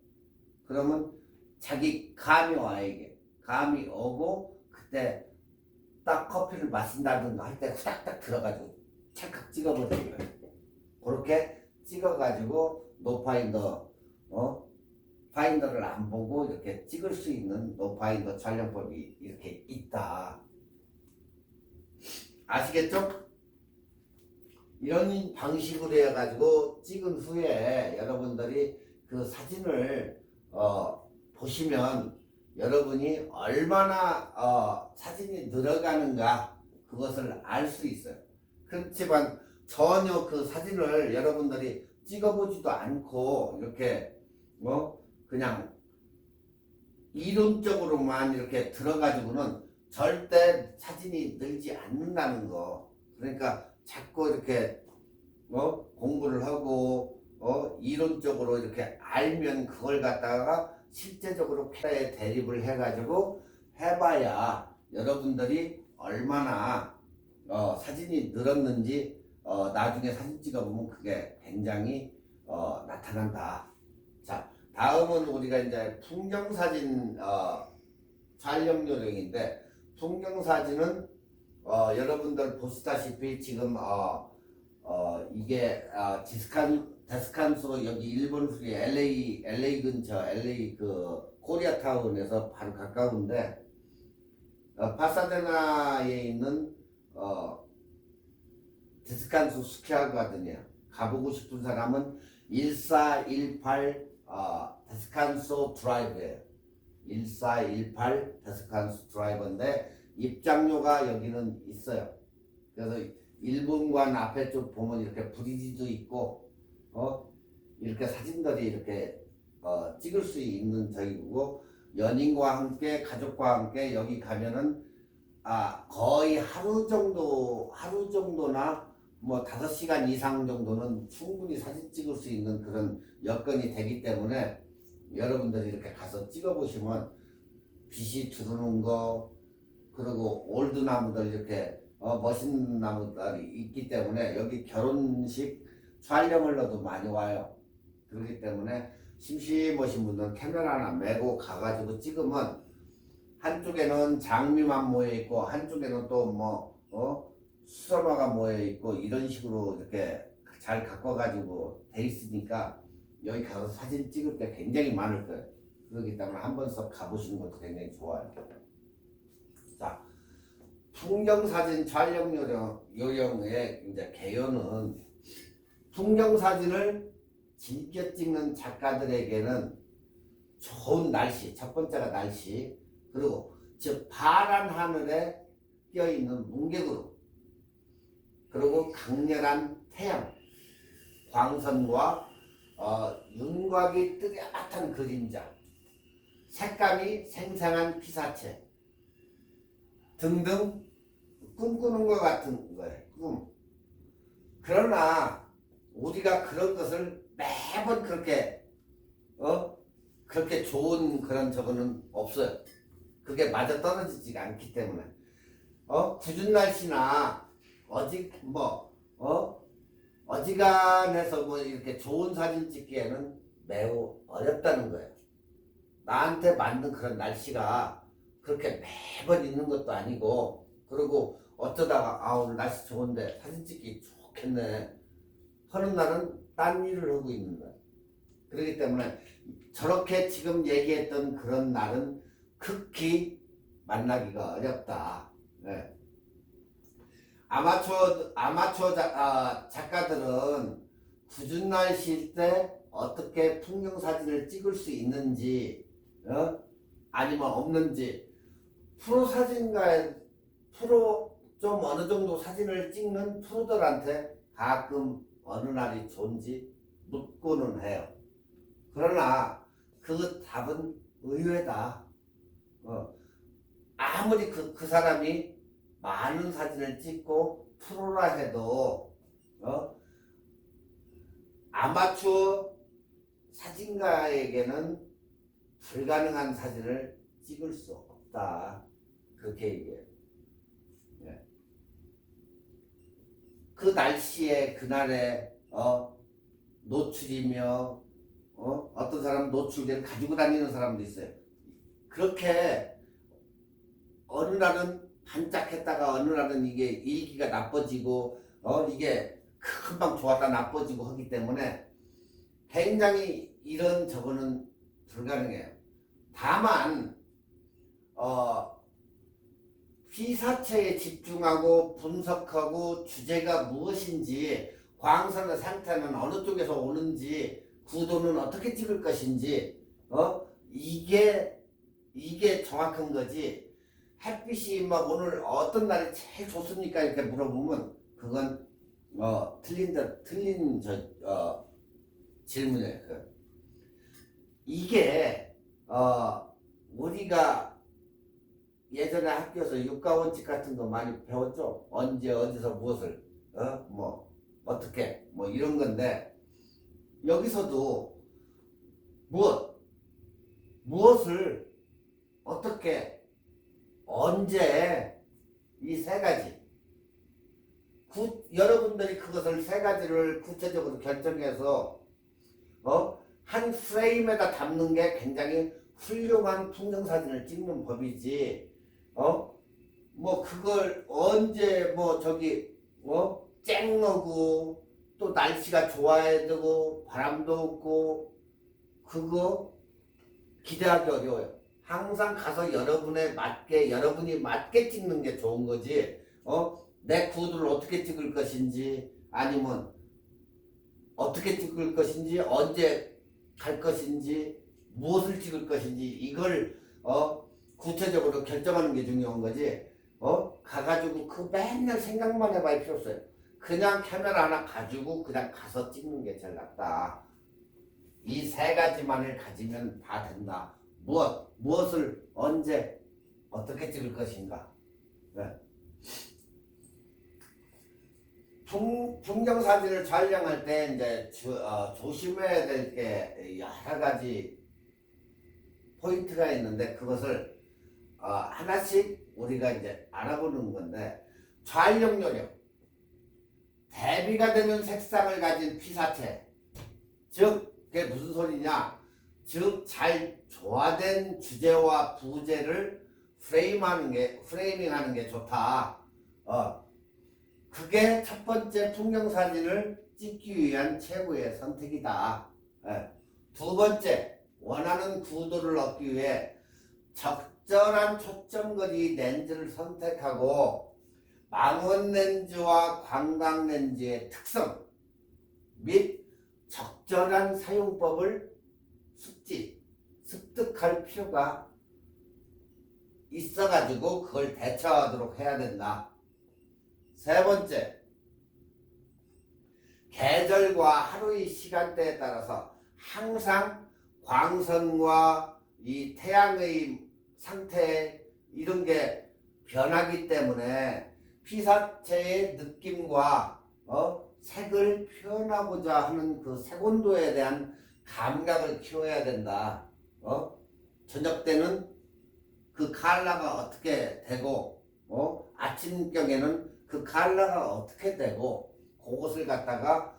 [SPEAKER 1] 그러면 자기 감이 와. 이게 감이 오고 그때 딱 커피를 마신다든가 할 때 후닥닥 들어가지고 찰칵 찍어버리는 거예요. 그렇게 찍어가지고 노파인더 파인더를 안 보고 이렇게 찍을 수 있는 노파인더 촬영법이 이렇게 있다. 아시겠죠? 이런 방식으로 해가지고 찍은 후에 여러분들이 그 사진을 보시면 여러분이 얼마나 사진이 늘어가는가 그것을 알 수 있어요. 그렇지만 전혀 그 사진을 여러분들이 찍어보지도 않고 이렇게 그냥 이론적으로만 이렇게 들어가지고는 절대 사진이 늘지 않는다는 거. 그러니까 자꾸 이렇게 공부를 하고 이론적으로 이렇게 알면 그걸 갖다가 실제적으로 카메라에 대입을 해가지고 해봐야 여러분들이 얼마나 사진이 늘었는지 나중에 사진 찍어보면 그게 굉장히 나타난다. 자, 다음은 우리가 이제 풍경사진 촬영 요령인데 풍경사진은 여러분들 보시다시피 지금 이게 데스칸소 여기 일본 후리 LA 근처 LA 그 코리아타운에서 바로 가까운데 파사데나에 있는 데스칸소 스퀘어 가든이야. 가보고 싶은 사람은 1418 데스칸소 드라이브예요. 1418 데스칸소 드라이브인데 입장료가 여기는 있어요. 그래서 일본관 앞에 쪽 보면 이렇게 브리지도 있고 이렇게 사진들이 이렇게 찍을 수 있는 저기고 연인과 함께 가족과 함께 여기 가면은 거의 하루 정도나 뭐 5시간 이상 정도는 충분히 사진 찍을 수 있는 그런 여건이 되기 때문에 여러분들이 이렇게 가서 찍어 보시면 빛이 들어오는 거 그리고 올드 나무들 이렇게 멋있는 나무들이 있기 때문에 여기 결혼식 촬영을로도 많이 와요. 그렇기 때문에 심심하신 분들은 카메라 하나 메고 가가지고 찍으면 한쪽에는 장미만 모여 있고 한쪽에는 또 수선화가 모여 있고 이런 식으로 이렇게 잘 가꿔가지고 돼 있으니까 여기 가서 사진 찍을 게 굉장히 많을 거예요. 그렇기 때문에 한 번씩 가보시는 것도 굉장히 좋아요. 자, 풍경사진 촬영 요령의 이제 개요는 풍경사진을 즐겨 찍는 작가들에게는 좋은 날씨, 첫 번째가 날씨, 그리고 즉 파란 하늘에 껴있는 문개구름, 그리고 강렬한 태양, 광선과 윤곽이 뚜렷한 그림자, 색감이 생생한 피사체 등등 꿈꾸는 것 같은 거예요. 꿈. 그러나 우리가 그런 것을 매번 그렇게 좋은 그런 저거는 없어요. 그게 맞아 떨어지지가 않기 때문에 궂은 날씨나 어지간해서 이렇게 좋은 사진 찍기에는 매우 어렵다는 거예요. 나한테 맞는 그런 날씨가 그렇게 매번 있는 것도 아니고, 그리고 어쩌다가 오늘 날씨 좋은데 사진 찍기 좋겠네 하는 날은 딴 일을 하고 있는 거예요. 그렇기 때문에 저렇게 지금 얘기했던 그런 날은 극히 만나기가 어렵다. 네. 아마추어 작가들은 궂은 날씨일 때 어떻게 풍경 사진을 찍을 수 있는지, 아니면 없는지, 프로 좀 어느 정도 사진을 찍는 프로들한테 가끔 어느 날이 좋은지 묻고는 해요. 그러나 그 답은 의외다. 아무리 그 사람이 많은 사진을 찍고 프로라 해도 아마추어 사진가에게는 불가능한 사진을 찍을 수 없다. 그렇게 얘기해요. 네. 그 날씨에 그날에 노출이며 어떤 사람은 노출을 가지고 다니는 사람도 있어요. 그렇게 어느 날은 반짝했다가 어느 날은 이게 일기가 나빠지고 이게 금방 좋았다 나빠지고 하기 때문에 굉장히 이런 저거는 불가능해요. 다만 피사체에 집중하고 분석하고 주제가 무엇인지, 광선의 상태는 어느 쪽에서 오는지, 구도는 어떻게 찍을 것인지, 이게 정확한 거지. 햇빛이 오늘 어떤 날이 제일 좋습니까? 이렇게 물어보면 그건 틀린 질문이에요. 이게 우리가 예전에 학교에서 육가원칙 같은 거 많이 배웠죠. 언제 어디서 무엇을 어떻게 이런 건데, 여기서도 무엇을 어떻게 언제, 이 세 가지 여러분들이 그것을 세 가지를 구체적으로 결정해서 한 프레임에다 담는 게 굉장히 훌륭한 풍경사진을 찍는 법이지, 그걸 언제 쨍하고 또 날씨가 좋아야 되고 바람도 없고 그거 기대하기 어려워요. 항상 가서 여러분이 맞게 찍는 게 좋은 거지. 내 구도를 어떻게 찍을 것인지, 아니면 어떻게 찍을 것인지, 언제 갈 것인지, 무엇을 찍을 것인지, 이걸 구체적으로 결정하는 게 중요한 거지. 가가지고 그 맨날 생각만 해봐야 필요 없어요. 그냥 카메라 하나 가지고 그냥 가서 찍는 게 제일 낫다. 이 세 가지만을 가지면 다 된다. 무엇을 언제 어떻게 찍을 것인가. 네. 풍경 사진을 촬영할 때 이제 조심해야 될 게 여러 가지 포인트가 있는데, 그것을 하나씩 우리가 이제 알아보는 건데, 촬영 요령, 대비가 되는 색상을 가진 피사체, 즉 그게 무슨 소리냐, 즉 잘 조화된 주제와 부제를 프레이밍하는 게 좋다. 그게 첫 번째 풍경 사진을 찍기 위한 최고의 선택이다. 두 번째, 원하는 구도를 얻기 위해 적절한 초점거리 렌즈를 선택하고 망원 렌즈와 광각 렌즈의 특성 및 적절한 사용법을 습득할 필요가 있어가지고 그걸 대처하도록 해야 된다. 세 번째, 계절과 하루의 시간대에 따라서 항상 광선과 이 태양의 상태 이런 게 변하기 때문에 피사체의 느낌과 색을 표현하고자 하는 그 색온도에 대한 감각을 키워야 된다. 저녁 때는 그 컬러가 어떻게 되고 아침경에는 그 컬러가 어떻게 되고 그것을 갖다가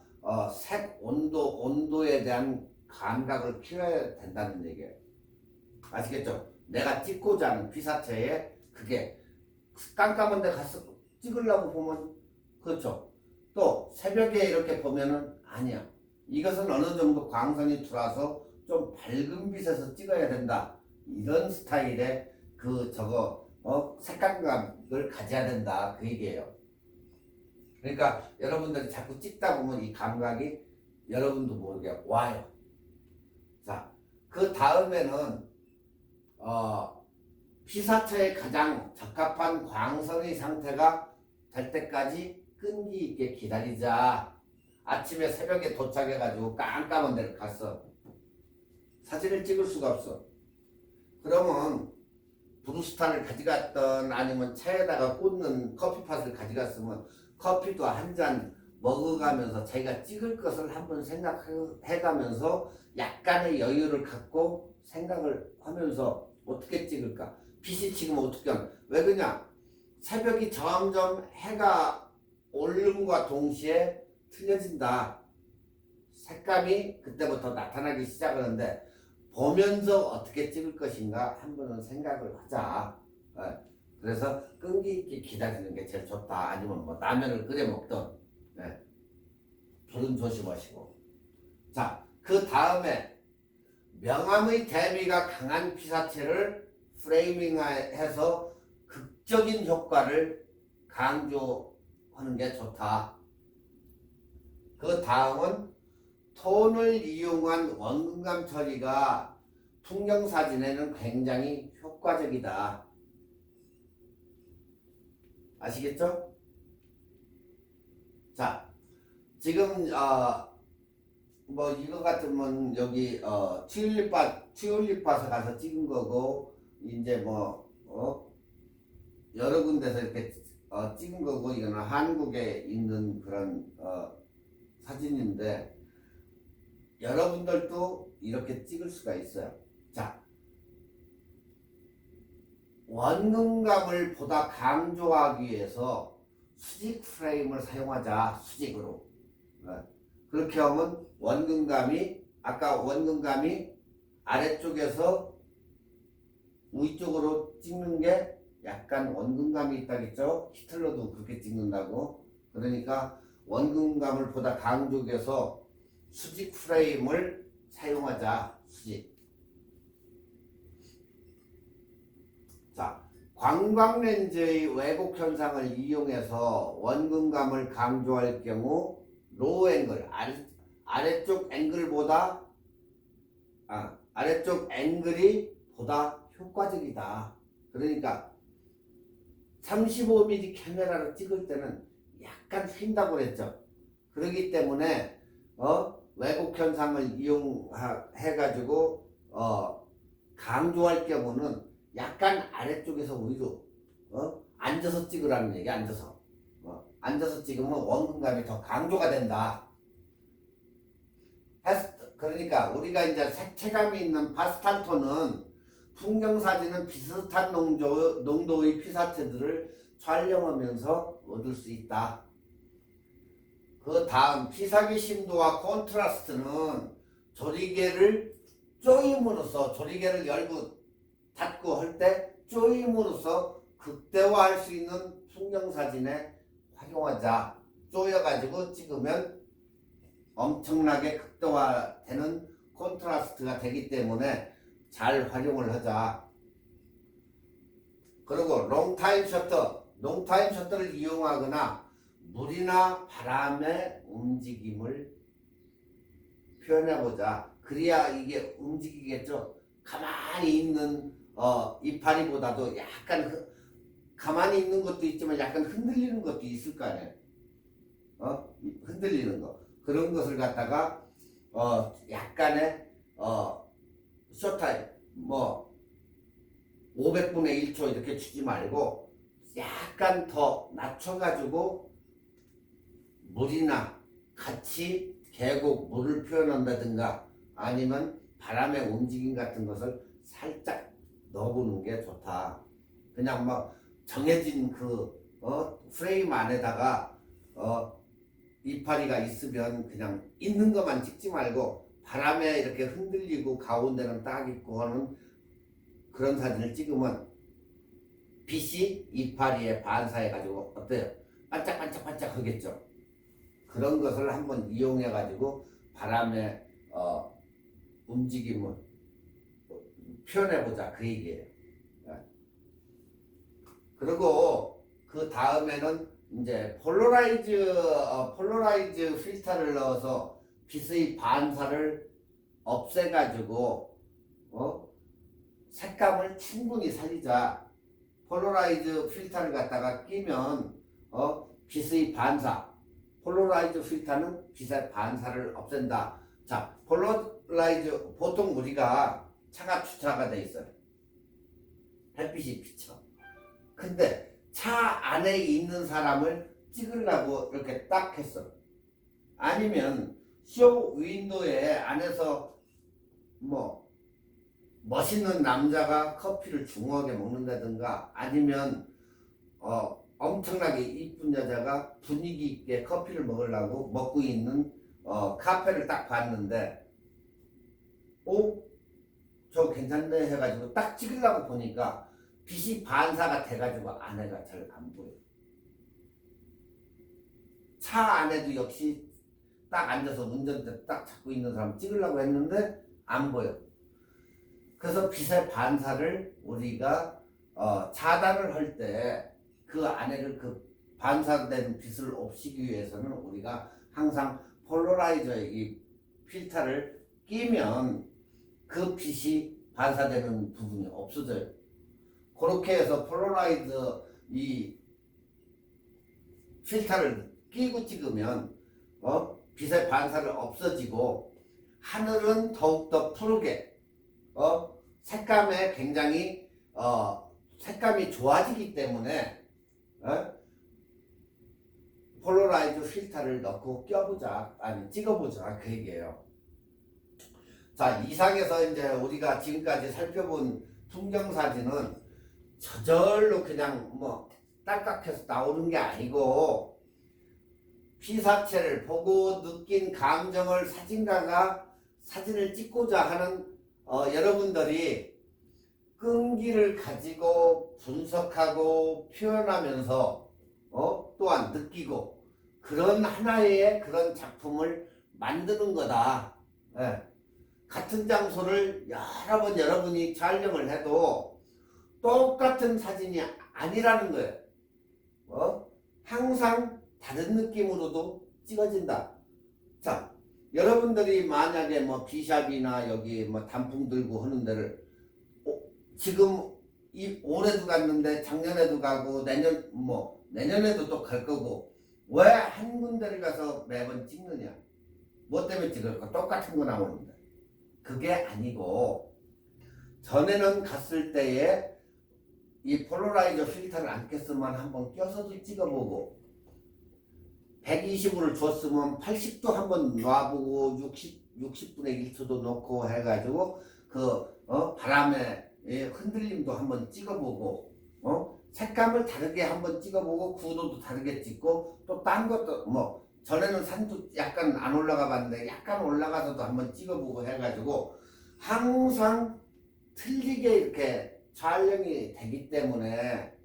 [SPEAKER 1] 색 온도에 대한 감각을 키워야 된다는 얘기예요. 아시겠죠? 내가 찍고자 하는 피사체에 그게 깜깜한 데 가서 찍으려고 보면 그렇죠. 또 새벽에 이렇게 보면은 아니야. 이것은 어느 정도 광선이 들어와서 좀 밝은 빛에서 찍어야 된다. 이런 스타일의 색감각을 가져야 된다. 그 얘기예요. 그러니까 여러분들이 자꾸 찍다 보면 이 감각이 여러분도 모르게 와요. 자, 그 다음에는 피사체에 가장 적합한 광선의 상태가 될 때까지 끈기 있게 기다리자. 아침에 새벽에 도착해가지고 깜깜한 데를 갔어. 사진을 찍을 수가 없어. 그러면 브루스타를 가져갔던 아니면 차에다가 꽂는 커피팟을 가져갔으면 커피도 한 잔 먹어가면서 자기가 찍을 것을 한번 생각해가면서 약간의 여유를 갖고 생각을 하면서 어떻게 찍을까? 빛이 지금 어떻게 하냐? 왜 그러냐? 새벽이 점점 해가 오름과 동시에 틀려진다. 색감이 그때부터 나타나기 시작하는데 보면서 어떻게 찍을 것인가 한번은 생각을 하자. 그래서 끈기 있게 기다리는 게 제일 좋다. 아니면 뭐 라면을 끓여 먹던 불은 조심하시고. 자, 그 다음에 명암의 대비가 강한 피사체를 프레이밍해서 극적인 효과를 강조하는 게 좋다. 그 다음은 톤을 이용한 원근감 처리가 풍경사진에는 굉장히 효과적이다. 아시겠죠? 자, 지금 뭐 이거 같으면 여기 튤립밭에 가서 찍은 거고 이제 뭐 여러 군데서 이렇게 찍은 거고 이거는 한국에 있는 그런 사진인데 여러분들도 이렇게 찍을 수가 있어요. 자, 원근감을 보다 강조하기 위해서 수직 프레임을 사용하자. 수직으로. 그렇게 하면 아까 원근감이 아래쪽에서 위쪽으로 찍는 게 약간 원근감이 있다겠죠. 히틀러도 그렇게 찍는다고. 그러니까 원근감을 보다 강조해서 수직 프레임을 사용하자. 수직. 자, 광각렌즈의 왜곡 현상을 이용해서 원근감을 강조할 경우 로우 앵글, 아래쪽 앵글이 보다 효과적이다. 그러니까 35mm 카메라로 찍을 때는 약간 휜다고 그랬죠. 그렇기 때문에 왜곡 현상을 이용해 가지고 강조할 경우는 약간 아래쪽에서 위로 앉아서 찍으라는 얘기. 앉아서 찍으면 원근감이 더 강조가 된다. 그러니까 우리가 이제 색채감이 있는 파스텔 톤은 풍경 사진은 비슷한 농도의 피사체들을 촬영하면서 얻을 수 있다. 그 다음 피사기 심도와 콘트라스트는 조리개를 조임으로써 조리개를 열고 닫고 할 때 조임으로써 극대화할 수 있는 풍경 사진에 활용하자. 조여가지고 찍으면 엄청나게 극대화되는 콘트라스트가 되기 때문에 잘 활용을 하자. 그리고 롱타임 셔터를 이용하거나 물이나 바람의 움직임을 표현해보자. 그래야 이게 움직이겠죠. 가만히 있는 이파리보다도 약간 가만히 있는 것도 있지만 약간 흔들리는 것도 있을 거 아니에요. 흔들리는 거. 그런 것을 갖다가 약간의 쇼타임 500분의 1초 이렇게 주지 말고 약간 더 낮춰가지고 물이나 같이 계곡 물을 표현한다든가 아니면 바람의 움직임 같은 것을 살짝 넣어보는 게 좋다. 그냥 정해진 프레임 안에다가 이파리가 있으면 그냥 있는 것만 찍지 말고 바람에 이렇게 흔들리고 가운데는 딱 있고 하는 그런 사진을 찍으면 빛이 이파리에 반사해가지고 어때요? 반짝반짝반짝 하겠죠. 그런 것을 한번 이용해가지고 바람의 움직임을 표현해보자 그 얘기예요. 그리고 그 다음에는 이제 폴러라이즈 필터를 넣어서 빛의 반사를 없애가지고 색감을 충분히 살리자. 폴러라이즈 필터를 갖다가 끼면 빛의 반사, 폴러라이즈 필터는 빛의 반사를 없앤다. 자, 폴러라이즈 보통 우리가 차가 주차가 돼 있어요. 햇빛이 비쳐. 근데 차 안에 있는 사람을 찍으려고 이렇게 딱 했어. 아니면 쇼 윈도에 안에서 멋있는 남자가 커피를 중후하게 먹는다든가 아니면 엄청나게 이쁜 여자가 분위기 있게 커피를 먹으려고 먹고 있는 카페를 딱 봤는데 저 괜찮네 해가지고 딱 찍으려고 보니까 빛이 반사가 돼가지고 안에가 잘 안 보여. 차 안에도 역시 딱 앉아서 운전대 딱 잡고 있는 사람 찍으려고 했는데 안 보여. 그래서 빛의 반사를 우리가 차단을 할 때 그 안에를 그 반사된 빛을 없애기 위해서는 우리가 항상 폴러라이저의 이 필터를 끼면 그 빛이 반사되는 부분이 없어져요. 그렇게 해서 폴러라이즈 이 필터를 끼고 찍으면 빛의 반사를 없어지고 하늘은 더욱더 푸르게 색감에 굉장히 색감이 좋아지기 때문에 폴러라이즈 필터를 넣고 껴보자 아니 찍어보자 그 얘기예요. 자, 이상에서 이제 우리가 지금까지 살펴본 풍경 사진은 저절로 그냥 딸깍해서 나오는 게 아니고 피사체를 보고 느낀 감정을 사진가가 사진을 찍고자 하는 여러분들이 끈기를 가지고 분석하고 표현하면서 또한 느끼고 그런 하나의 그런 작품을 만드는 거다. 같은 장소를 여러 번 여러분이 촬영을 해도 똑같은 사진이 아니라는 거예요. 항상 다른 느낌으로도 찍어진다. 자, 여러분들이 만약에 비샵이나 여기 단풍 들고 하는 데를 지금 올해도 갔는데 작년에도 가고 내년에도 또 갈 거고 왜 한 군데를 가서 매번 찍느냐? 뭐 때문에 찍을까? 똑같은 거 나오는데. 그게 아니고 전에는 갔을 때에 이 폴러라이저 필터를 안 꼈으면 한번 껴서도 찍어보고 120으로 줬으면 80도 한번 놔보고 60분의 1초도 놓고 해가지고 바람에 흔들림도 한번 찍어보고 색감을 다르게 한번 찍어보고 구도도 다르게 찍고 또 딴 것도 뭐 전에는 산도 약간 안 올라가 봤는데 약간 올라가서도 한번 찍어보고 해가지고 항상 틀리게 이렇게 촬영이 되기 때문에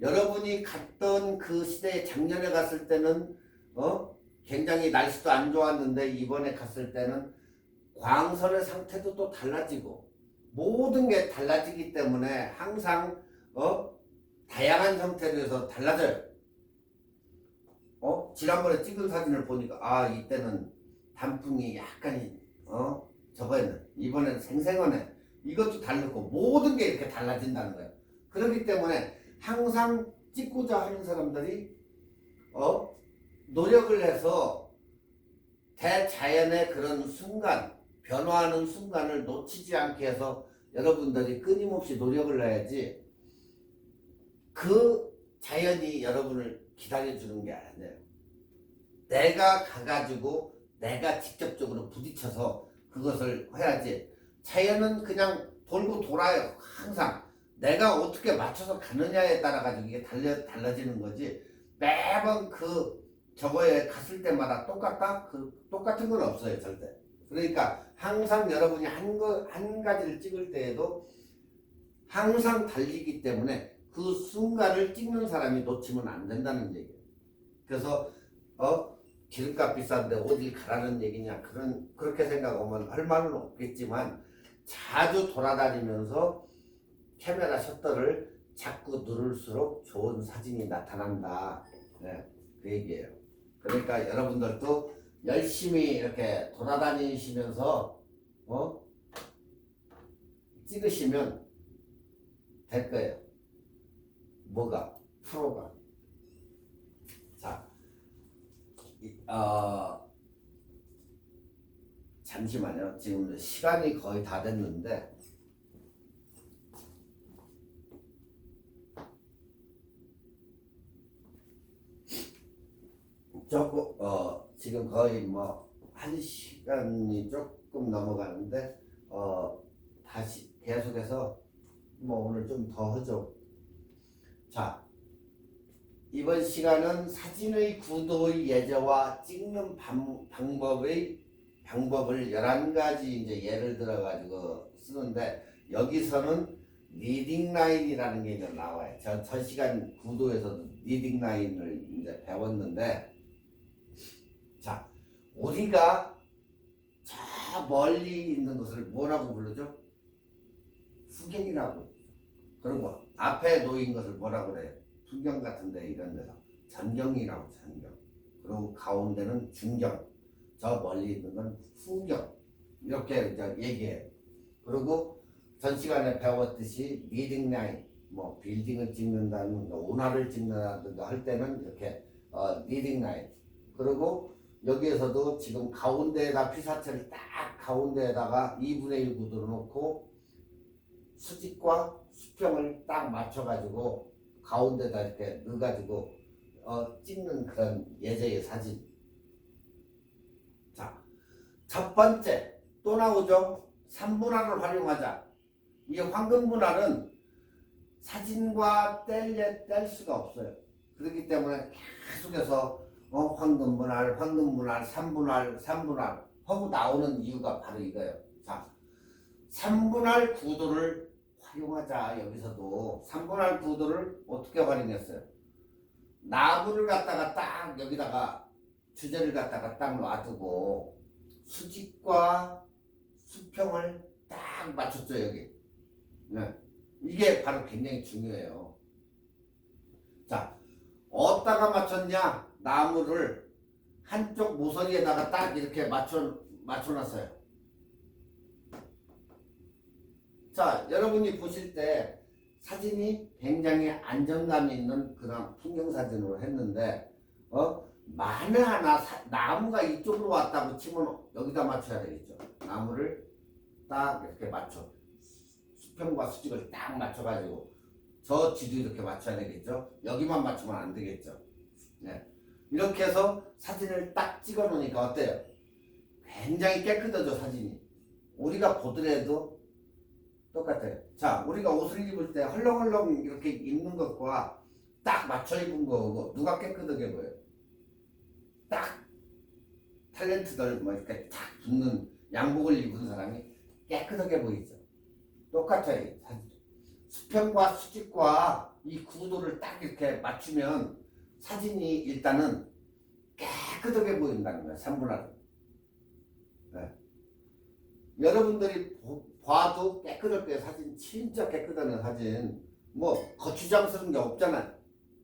[SPEAKER 1] 여러분이 갔던 그 시대에 작년에 갔을 때는 굉장히 날씨도 안 좋았는데 이번에 갔을 때는 광선의 상태도 또 달라지고 모든 게 달라지기 때문에 항상 다양한 형태로 해서 달라져요. 지난번에 찍은 사진을 보니까 아 이때는 단풍이 약간 저거였네. 이번에는 생생하네. 이것도 다르고 모든 게 이렇게 달라진다는 거예요. 그렇기 때문에 항상 찍고자 하는 사람들이 노력을 해서 대자연의 그런 순간, 변화하는 순간을 놓치지 않게 해서 여러분들이 끊임없이 노력을 해야지 그 자연이 여러분을 기다려주는 게 아니에요. 내가 가가지고 내가 직접적으로 부딪혀서 그것을 해야지. 자연은 그냥 돌고 돌아요. 항상 내가 어떻게 맞춰서 가느냐에 따라 가지고 이게 달라지는 거지. 매번 저거에 갔을 때마다 똑같다? 똑같은 건 없어요, 절대. 그러니까 항상 여러분이 한 가지를 찍을 때에도 항상 달리기 때문에 그 순간을 찍는 사람이 놓치면 안 된다는 얘기예요. 그래서 기름값 비싼데 어딜 가라는 얘기냐 그렇게 생각하면 할 말은 없겠지만 자주 돌아다니면서 카메라 셔터를 자꾸 누를수록 좋은 사진이 나타난다. 네, 그 얘기예요. 그러니까 여러분들도 열심히 이렇게 돌아다니시면서 찍으시면 될 거예요. 뭐가? 프로가. 자, 잠시만요. 지금 시간이 거의 다 됐는데 지금 거의 뭐 1시간이 조금 넘어가는데 다시 계속해서 뭐 오늘 좀 더 하죠. 자, 이번 시간은 사진의 구도의 예제와 찍는 방법을 11가지 이제 예를 들어 가지고 쓰는데 여기서는 리딩 라인이라는 게 이제 나와요. 전 시간 구도에서도 리딩 라인을 이제 배웠는데 자, 우리가 저 멀리 있는 것을 뭐라고 부르죠? 후경이라고. 그리고 앞에 놓인 것을 뭐라고 그래요? 풍경 같은데 이런 데서 전경이라고. 전경. 그리고 가운데는 중경. 저 멀리 있는 건 후경. 이렇게 이제 얘기해요. 그리고 전 시간에 배웠듯이 리딩 라인, 뭐 빌딩을 찍는다든가 운하를 찍는다든가 할 때는 이렇게 리딩 라인. 그리고 여기에서도 지금 가운데에다 피사체를 딱 가운데에다가 2분의 1 구도로 놓고 수직과 수평을 딱 맞춰가지고 가운데다 이렇게 넣어가지고 찍는 그런 예제의 사진. 자, 첫 번째 또 나오죠. 3분할을 활용하자. 이 황금분할은 사진과 뗄 수가 없어요. 그렇기 때문에 계속해서 황금분할, 3분할 하고 나오는 이유가 바로 이거예요. 자, 3분할 구도를 활용하자. 여기서도 3분할 구도를 어떻게 활용했어요? 나무를 갖다가 딱 여기다가 주제를 갖다가 딱 놔두고 수직과 수평을 딱 맞췄죠. 여기. 네. 이게 바로 굉장히 중요해요. 자, 어디다가 맞췄냐? 나무를 한쪽 모서리에다가 딱 이렇게 맞춰놨어요. 자, 여러분이 보실 때 사진이 굉장히 안정감이 있는 그런 풍경사진으로 했는데 만에 하나 나무가 이쪽으로 왔다고 치면 여기다 맞춰야 되겠죠. 나무를 딱 이렇게 맞춰 수평과 수직을 딱 맞춰가지고 저 뒤도 이렇게 맞춰야 되겠죠. 여기만 맞추면 안 되겠죠. 네. 이렇게 해서 사진을 딱 찍어 놓으니까 어때요? 굉장히 깨끗하죠. 사진이. 우리가 보더라도 똑같아요. 자, 우리가 옷을 입을 때 헐렁헐렁 이렇게 입는 것과 딱 맞춰 입은 거고 누가 깨끗하게 보여요? 딱 탤런트들 뭐 이렇게 딱 붙는 양복을 입은 사람이 깨끗하게 보이죠. 똑같아요. 수평과 수직과 이 구도를 딱 이렇게 맞추면 사진이 일단은 깨끗하게 보인다는 거예요. 3분할은. 네. 여러분들이 봐도 깨끗할 때 사진 진짜 깨끗한 사진 뭐 거추장스러운 게 없잖아요.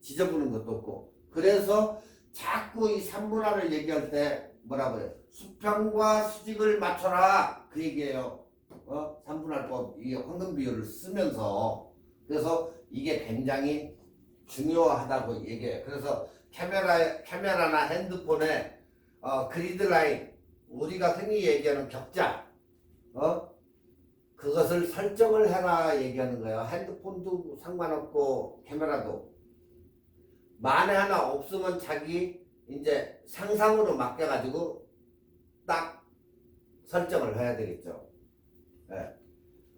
[SPEAKER 1] 지저분한 것도 없고. 그래서 자꾸 이 3분할을 얘기할 때 뭐라고 해요? 수평과 수직을 맞춰라 그 얘기예요. 3분할법 이 황금 비율을 쓰면서. 그래서 이게 굉장히 중요하다고 얘기해요. 그래서 카메라나 핸드폰에 그리드 라인 우리가 흔히 얘기하는 격자 그것을 설정을 해라 얘기하는 거예요. 핸드폰도 상관없고 카메라도 만에 하나 없으면 자기 이제 상상으로 맡겨가지고 딱 설정을 해야 되겠죠. 네.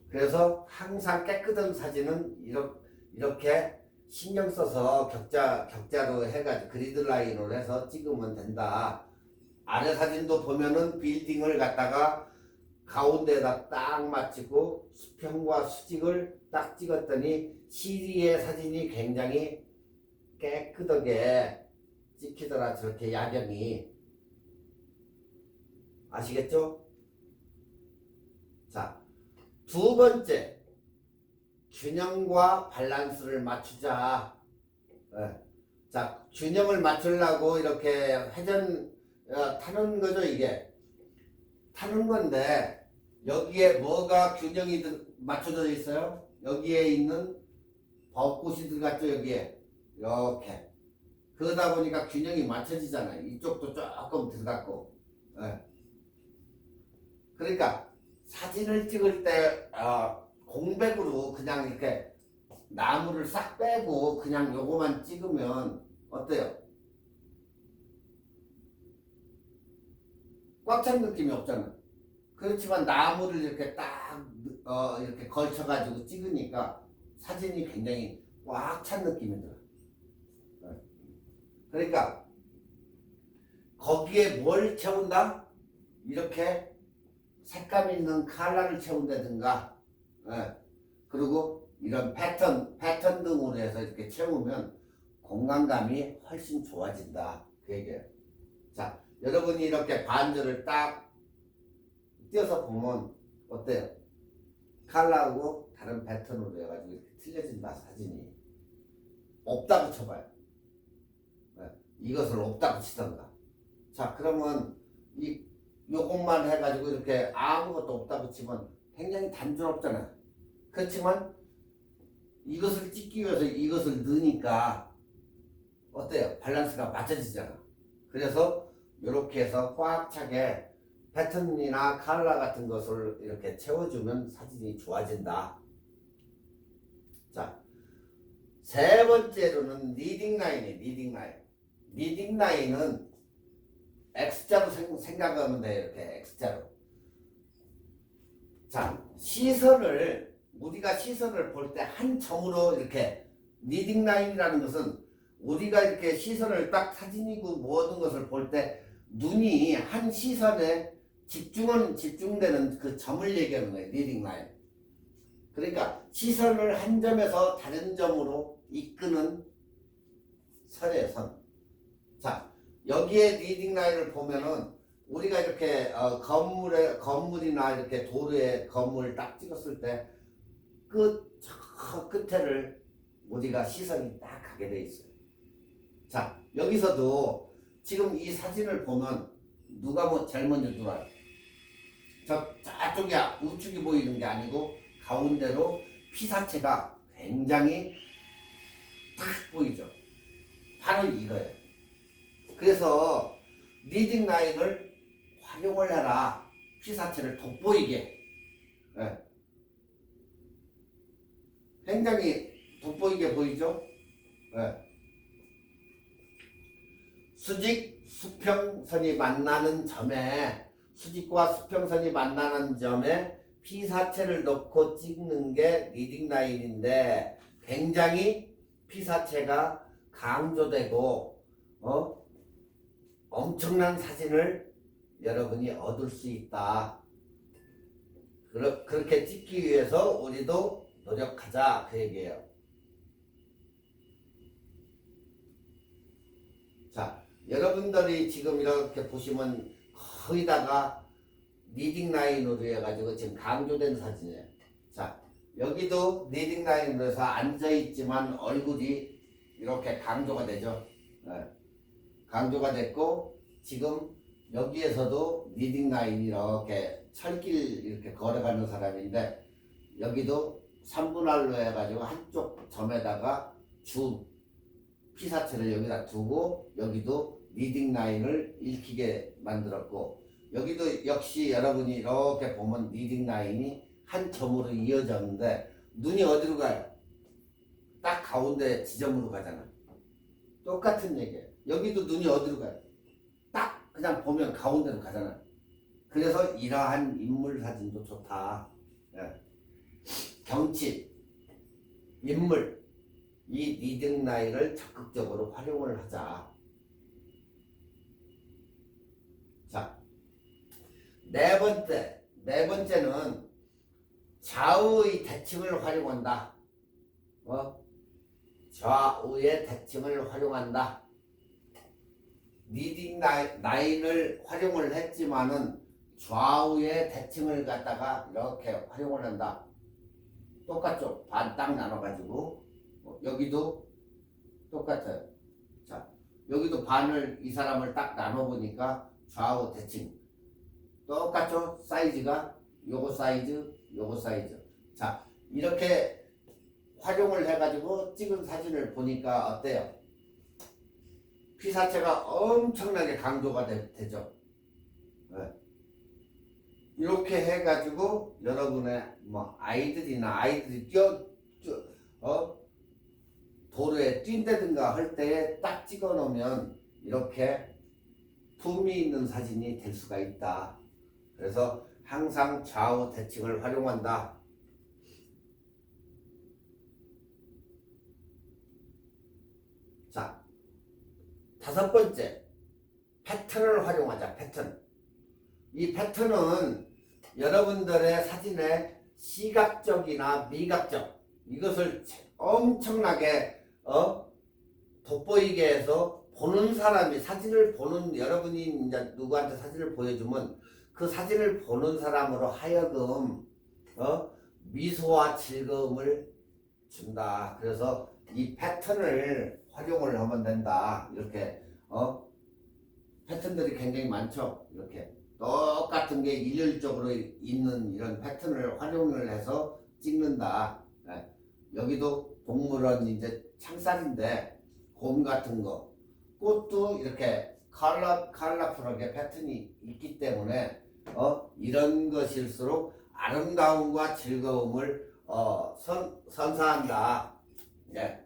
[SPEAKER 1] 그래서 항상 깨끗한 사진은 이렇게 신경 써서 격자로 해가지고 그리드 라인으로 해서 찍으면 된다. 아래 사진도 보면은 빌딩을 갖다가 가운데에다 딱 맞추고 수평과 수직을 딱 찍었더니 시리의 사진이 굉장히 깨끗하게 찍히더라. 저렇게 야경이. 아시겠죠? 자, 두 번째 균형과 밸런스를 맞추자. 자, 균형을 맞추려고 이렇게 회전 타는 거죠. 이게 타는 건데 여기에 뭐가 균형이 맞춰져 있어요? 여기에 있는 벚꽃이 들어갔죠. 여기에 이렇게 그러다 보니까 균형이 맞춰지잖아요. 이쪽도 조금 들어갔고. 그러니까 사진을 찍을 때 공백으로 그냥 이렇게 나무를 싹 빼고 그냥 요거만 찍으면 어때요? 꽉 찬 느낌이 없잖아. 그렇지만 나무를 이렇게 딱 이렇게 걸쳐가지고 찍으니까 사진이 굉장히 꽉 찬 느낌이 들어. 그러니까 거기에 뭘 채운다? 이렇게 색감 있는 컬러를 채운다든가, 그리고 이런 패턴 등으로 해서 이렇게 채우면 공간감이 훨씬 좋아진다. 그 얘기예요. 자, 여러분이 이렇게 반절을 딱 띄어서 보면 어때요? 컬러하고 다른 패턴으로 해가지고 이렇게 틀려진다. 사진이 없다고 쳐봐요. 이것을 없다고 치던가. 자, 그러면 요것만 해가지고 이렇게 아무것도 없다고 치면 굉장히 단순없잖아요. 그렇지만 이것을 찍기 위해서 이것을 넣으니까 어때요? 밸런스가 맞춰지잖아. 그래서 이렇게 해서 꽉 차게 패턴이나 컬러 같은 것을 이렇게 채워주면 사진이 좋아진다. 자, 세 번째로는 리딩 라인이에요. 리딩 라인. 리딩 라인은 X자로 생각하면 돼요. 이렇게 X자로. 자, 우리가 시선을 볼 때 한 점으로 이렇게 리딩 라인이라는 것은 우리가 이렇게 시선을 딱 사진이고 모든 것을 볼 때 눈이 한 시선에 집중되는 그 점을 얘기하는 거예요. 리딩 라인. 그러니까 시선을 한 점에서 다른 점으로 이끄는 선이에요. 선. 자, 여기에 리딩 라인을 보면은 우리가 이렇게 건물이나 이렇게 도로에 건물 딱 찍었을 때 저 끝에를 우리가 시선이 딱 가게 돼 있어요. 자, 여기서도 지금 이 사진을 보면 누가 제일 먼저 들어와요? 저쪽이 우측이 보이는 게 아니고 가운데로 피사체가 굉장히 딱 보이죠. 바로 이거예요. 그래서 리딩 라인을 활용을 해라. 피사체를 돋보이게. 굉장히 돋보이게 보이죠? 수직, 수평선이 만나는 점에 수직과 수평선이 만나는 점에 피사체를 넣고 찍는 게 리딩 라인인데 굉장히 피사체가 강조되고 엄청난 사진을 여러분이 얻을 수 있다. 그렇게 찍기 위해서 우리도 노력하자 그 얘기예요. 자, 여러분들이 지금 이렇게 보시면 거의 다가 리딩 라인으로 해가지고 지금 강조된 사진이에요. 자, 여기도 리딩 라인으로 해서 앉아있지만 얼굴이 이렇게 강조가 되죠. 네. 강조가 됐고 지금 여기에서도 리딩 라인이 이렇게 철길 이렇게 걸어가는 사람인데 여기도 3분할로 해가지고 한쪽 점에다가 주 피사체를 여기다 두고 여기도 리딩 라인을 읽히게 만들었고 여기도 역시 여러분이 이렇게 보면 리딩 라인이 한 점으로 이어졌는데 눈이 어디로 가요? 딱 가운데 지점으로 가잖아. 똑같은 얘기예요. 여기도 눈이 어디로 가요? 딱 그냥 보면 가운데로 가잖아. 그래서 이러한 인물 사진도 좋다. 예. 경치, 인물, 이 리딩 라인을 적극적으로 활용을 하자. 자, 네 번째는 좌우의 대칭을 활용한다. 좌우의 대칭을 활용한다. 리딩 라인을 활용을 했지만은 좌우의 대칭을 갖다가 이렇게 활용을 한다. 똑같죠? 반 딱 나눠가지고 여기도 똑같아요. 자, 여기도 반을 이 사람을 딱 나눠보니까 좌우 대칭 똑같죠? 사이즈가 요거 사이즈, 요거 사이즈. 자, 이렇게 활용을 해가지고 찍은 사진을 보니까 어때요? 피사체가 엄청나게 강조가 되죠. 네. 이렇게 해가지고 여러분의 뭐 아이들이 도로에 뛴다든가 할 때에 딱 찍어 놓으면 이렇게 품이 있는 사진이 될 수가 있다. 그래서 항상 좌우 대칭을 활용한다. 자, 다섯 번째, 패턴을 활용하자. 패턴. 이 패턴은 여러분들의 사진의 시각적이나 미각적 이것을 엄청나게 돋보이게 해서 보는 사람이 사진을 보는 여러분이 이제 누구한테 사진을 보여주면 그 사진을 보는 사람으로 하여금 미소와 즐거움을 준다. 그래서 이 패턴을 활용을 하면 된다. 이렇게 패턴들이 굉장히 많죠. 이렇게 똑같은 게 일률적으로 있는 이런 패턴을 활용을 해서 찍는다. 네. 여기도 동물원 이제 창살인데 곰 같은 거, 꽃도 이렇게 컬러풀하게 패턴이 있기 때문에 이런 것일수록 아름다움과 즐거움을 선사한다. 네.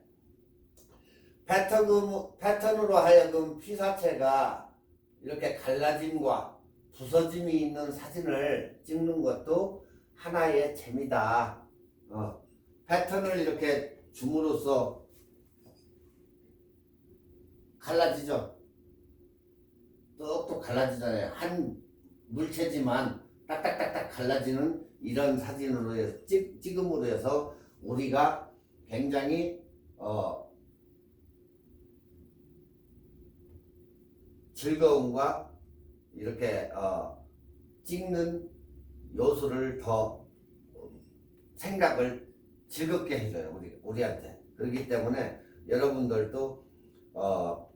[SPEAKER 1] 패턴으로 하여금 피사체가 이렇게 갈라짐과 부서짐이 있는 사진을 찍는 것도 하나의 재미다. 패턴을 이렇게 줌으로써 갈라지죠. 똑똑 갈라지잖아요. 한 물체지만 딱딱딱딱 갈라지는 이런 사진으로 해서 찍음으로 해서 우리가 굉장히 즐거움과 이렇게 찍는 요소를 더 생각을 즐겁게 해줘요. 우리한테. 그렇기 때문에 여러분들도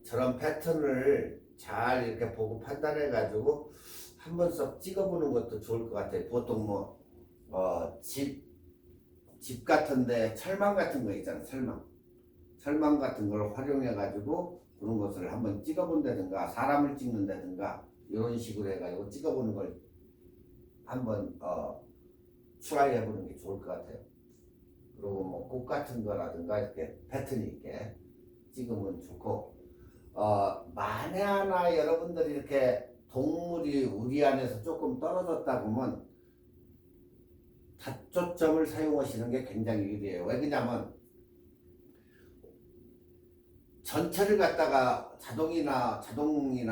[SPEAKER 1] 저런 패턴을 잘 이렇게 보고 판단해 가지고 한번 씩 찍어보는 것도 좋을 것 같아요. 보통 집 같은데 철망 같은 거 있잖아요. 철망 같은 걸 활용해 가지고 그런 것을 한번 찍어본다든가 사람을 찍는다든가 이런 식으로 해가지고 찍어보는 걸 한번 트라이 해보는 게 좋을 것 같아요. 그리고 뭐 꽃 같은 거라든가 이렇게 패턴 있게 찍으면 좋고 만에 하나 여러분들이 이렇게 동물이 우리 안에서 조금 떨어졌다 보면 다초점을 사용하시는 게 굉장히 유리해요. 왜 그러냐면 전체를 갖다가 자동이나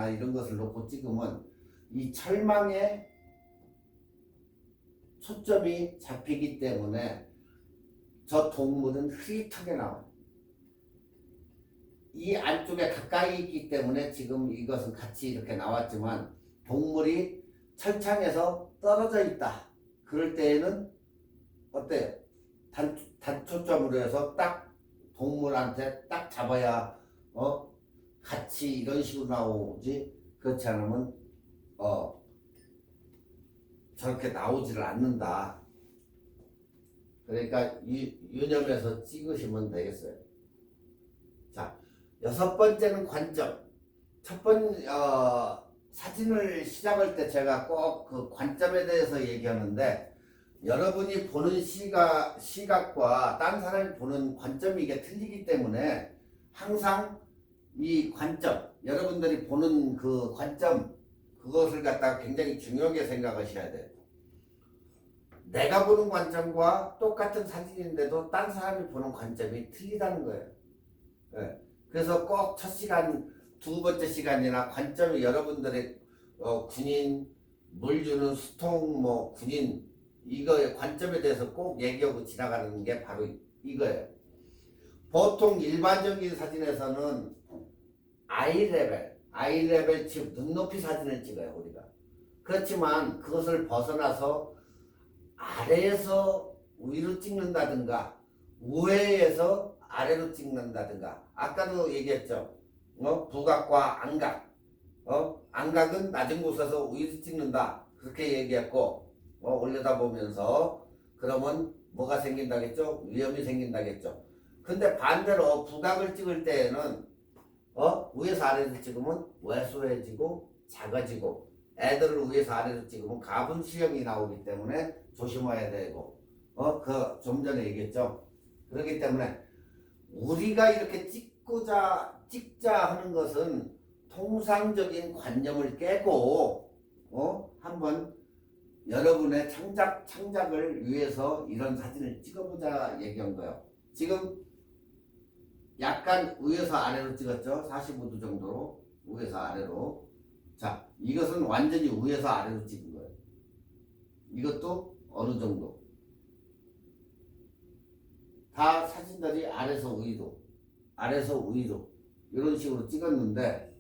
[SPEAKER 1] 이런 것을 놓고 찍으면 이 철망에 초점이 잡히기 때문에 저 동물은 흐릿하게 나와요. 이 안쪽에 가까이 있기 때문에 지금 이것은 같이 이렇게 나왔지만 동물이 철창에서 떨어져 있다. 그럴 때에는 어때요? 단초점으로 해서 딱 동물한테 딱 잡아야 같이 이런 식으로 나오지. 그렇지 않으면 저렇게 나오지를 않는다. 그러니까 유념해서 찍으시면 되겠어요. 자, 6번째는 관점. 사진을 시작할 때 제가 꼭 그 관점에 대해서 얘기하는데 여러분이 보는 시각과 딴 사람이 보는 관점이 이게 틀리기 때문에 항상 이 관점, 여러분들이 보는 그 관점, 그것을 갖다가 굉장히 중요하게 생각하셔야 돼요. 내가 보는 관점과 똑같은 사진인데도 딴 사람이 보는 관점이 틀리다는 거예요. 네. 그래서 꼭 첫 시간, 두 번째 시간이나 관점이 여러분들의 군인, 물 주는 수통, 군인, 이거의 관점에 대해서 꼭 얘기하고 지나가는 게 바로 이거예요. 보통 일반적인 사진에서는 아이 레벨 즉 눈높이 사진을 찍어요, 우리가. 그렇지만 그것을 벗어나서 아래에서 위로 찍는다든가 우회에서 아래로 찍는다든가 아까도 얘기했죠. 부각과 안각. 안각은 낮은 곳에서 위로 찍는다. 그렇게 얘기했고 올려다보면서 그러면 뭐가 생긴다겠죠? 위험이 생긴다겠죠. 근데 반대로 부각을 찍을 때에는 위에서 아래로 찍으면 왜소해지고 작아지고 애들을 위에서 아래로 찍으면 가분 수형이 나오기 때문에 조심해야 되고 그 좀 전에 얘기했죠. 그렇기 때문에 우리가 이렇게 찍자 하는 것은 통상적인 관념을 깨고 한번 여러분의 창작을 위해서 이런 사진을 찍어보자 얘기한 거예요. 지금 약간 위에서 아래로 찍었죠. 45도 정도로 위에서 아래로. 자, 이것은 완전히 위에서 아래로 찍은 거예요. 이것도 어느 정도. 다 사진들이 아래서 위로 이런 식으로 찍었는데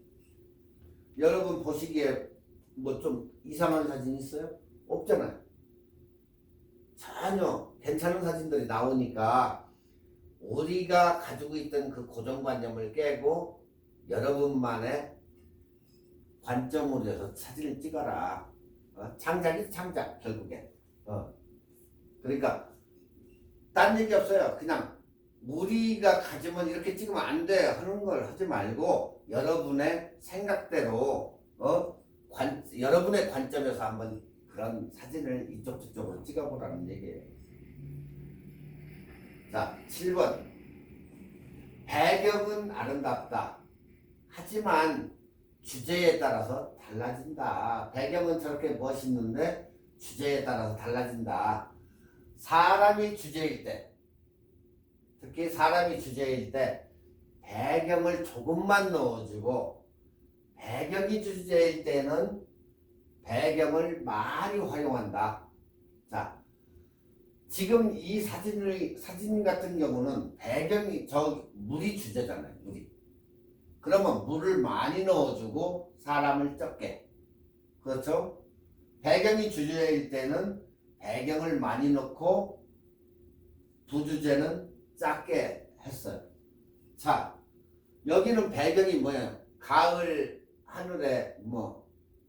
[SPEAKER 1] 여러분 보시기에 뭐 좀 이상한 사진 있어요? 없잖아요. 전혀 괜찮은 사진들이 나오니까 우리가 가지고 있던 그 고정관념을 깨고 여러분만의 관점으로 해서 사진을 찍어라. 창작이 창작 결국에. 그러니까 딴 얘기 없어요. 그냥 우리가 가지면 이렇게 찍으면 안 돼 하는 걸 하지 말고 여러분의 생각대로 여러분의 관점에서 한번 그런 사진을 이쪽 저쪽으로 찍어보라는 얘기예요. 자, 7번. 배경은 아름답다. 하지만 주제에 따라서 달라진다. 배경은 저렇게 멋있는데 주제에 따라서 달라진다. 사람이 주제일 때, 특히 사람이 주제일 때 배경을 조금만 넣어주고 배경이 주제일 때는 배경을 많이 활용한다. 자, 지금 이 사진 같은 경우는 배경이 물이 주제잖아요. 물이. 그러면 물을 많이 넣어주고 사람을 적게. 그렇죠? 배경이 주제일 때는 배경을 많이 넣고 부주제는 작게 했어요. 자, 여기는 배경이 뭐예요? 가을 하늘에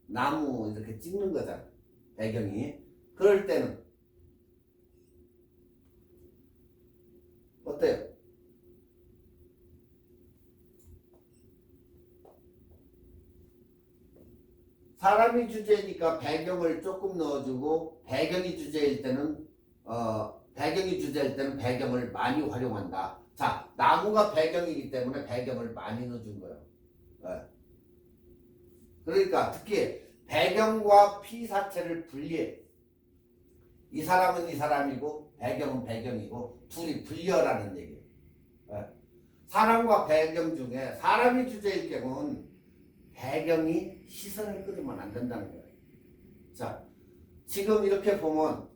[SPEAKER 1] 나무 이렇게 찍는 거잖아. 배경이. 그럴 때는 어때요? 사람이 주제니까 배경을 조금 넣어주고 배경이 주제일 때는 배경을 많이 활용한다. 자, 나무가 배경이기 때문에 배경을 많이 넣어준 거예요. 그러니까 특히 배경과 피사체를 분리해. 이 사람은 이 사람이고 배경은 배경이고 둘이 분리하라는 얘기예요. 예. 사람과 배경 중에 사람이 주제일 경우는 배경이 시선을 끌으면 안 된다는 거예요. 자, 지금 이렇게 보면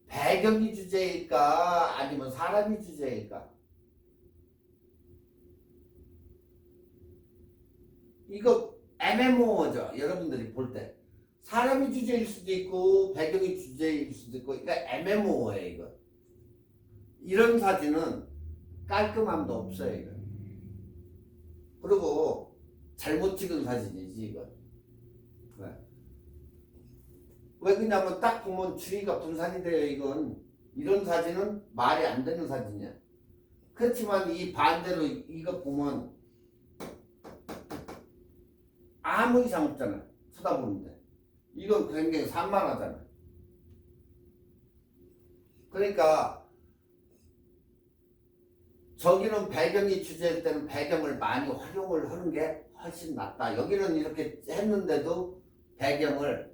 [SPEAKER 1] 배경이 주제일까 아니면 사람이 주제일까? 이거 애매모호하죠. 여러분들이 볼 때. 사람이 주제일 수도 있고 배경이 주제일 수도 있고 그러니까 애매모호해 이거. 이런 사진은 깔끔함도 없어요 이거. 그리고 잘못 찍은 사진이지 이거. 왜 그러냐면 딱 보면 주위가 분산이 돼요 이건. 이런 사진은 말이 안 되는 사진이야. 그렇지만 이 반대로 이거 보면 아무 이상 없잖아. 쳐다보는데. 이건 굉장히 산만하잖아. 그러니까 저기는 배경이 주제일 때는 배경을 많이 활용을 하는 게 훨씬 낫다. 여기는 이렇게 했는데도 배경을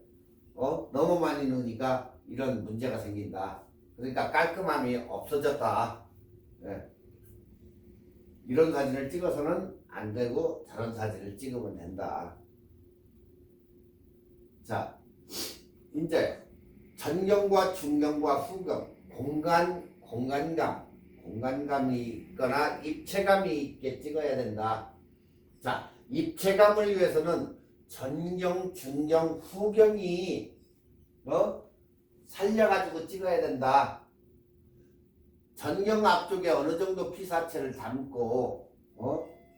[SPEAKER 1] 너무 많이 넣으니까 이런 문제가 생긴다. 그러니까 깔끔함이 없어졌다. 예. 이런 사진을 찍어서는 안 되고 저런 사진을 찍으면 된다. 자, 이제 전경과 중경과 후경, 공간감이 있거나 입체감이 있게 찍어야 된다. 자, 입체감을 위해서는 전경, 중경, 후경이 살려가지고 찍어야 된다. 전경 앞쪽에 어느 정도 피사체를 담고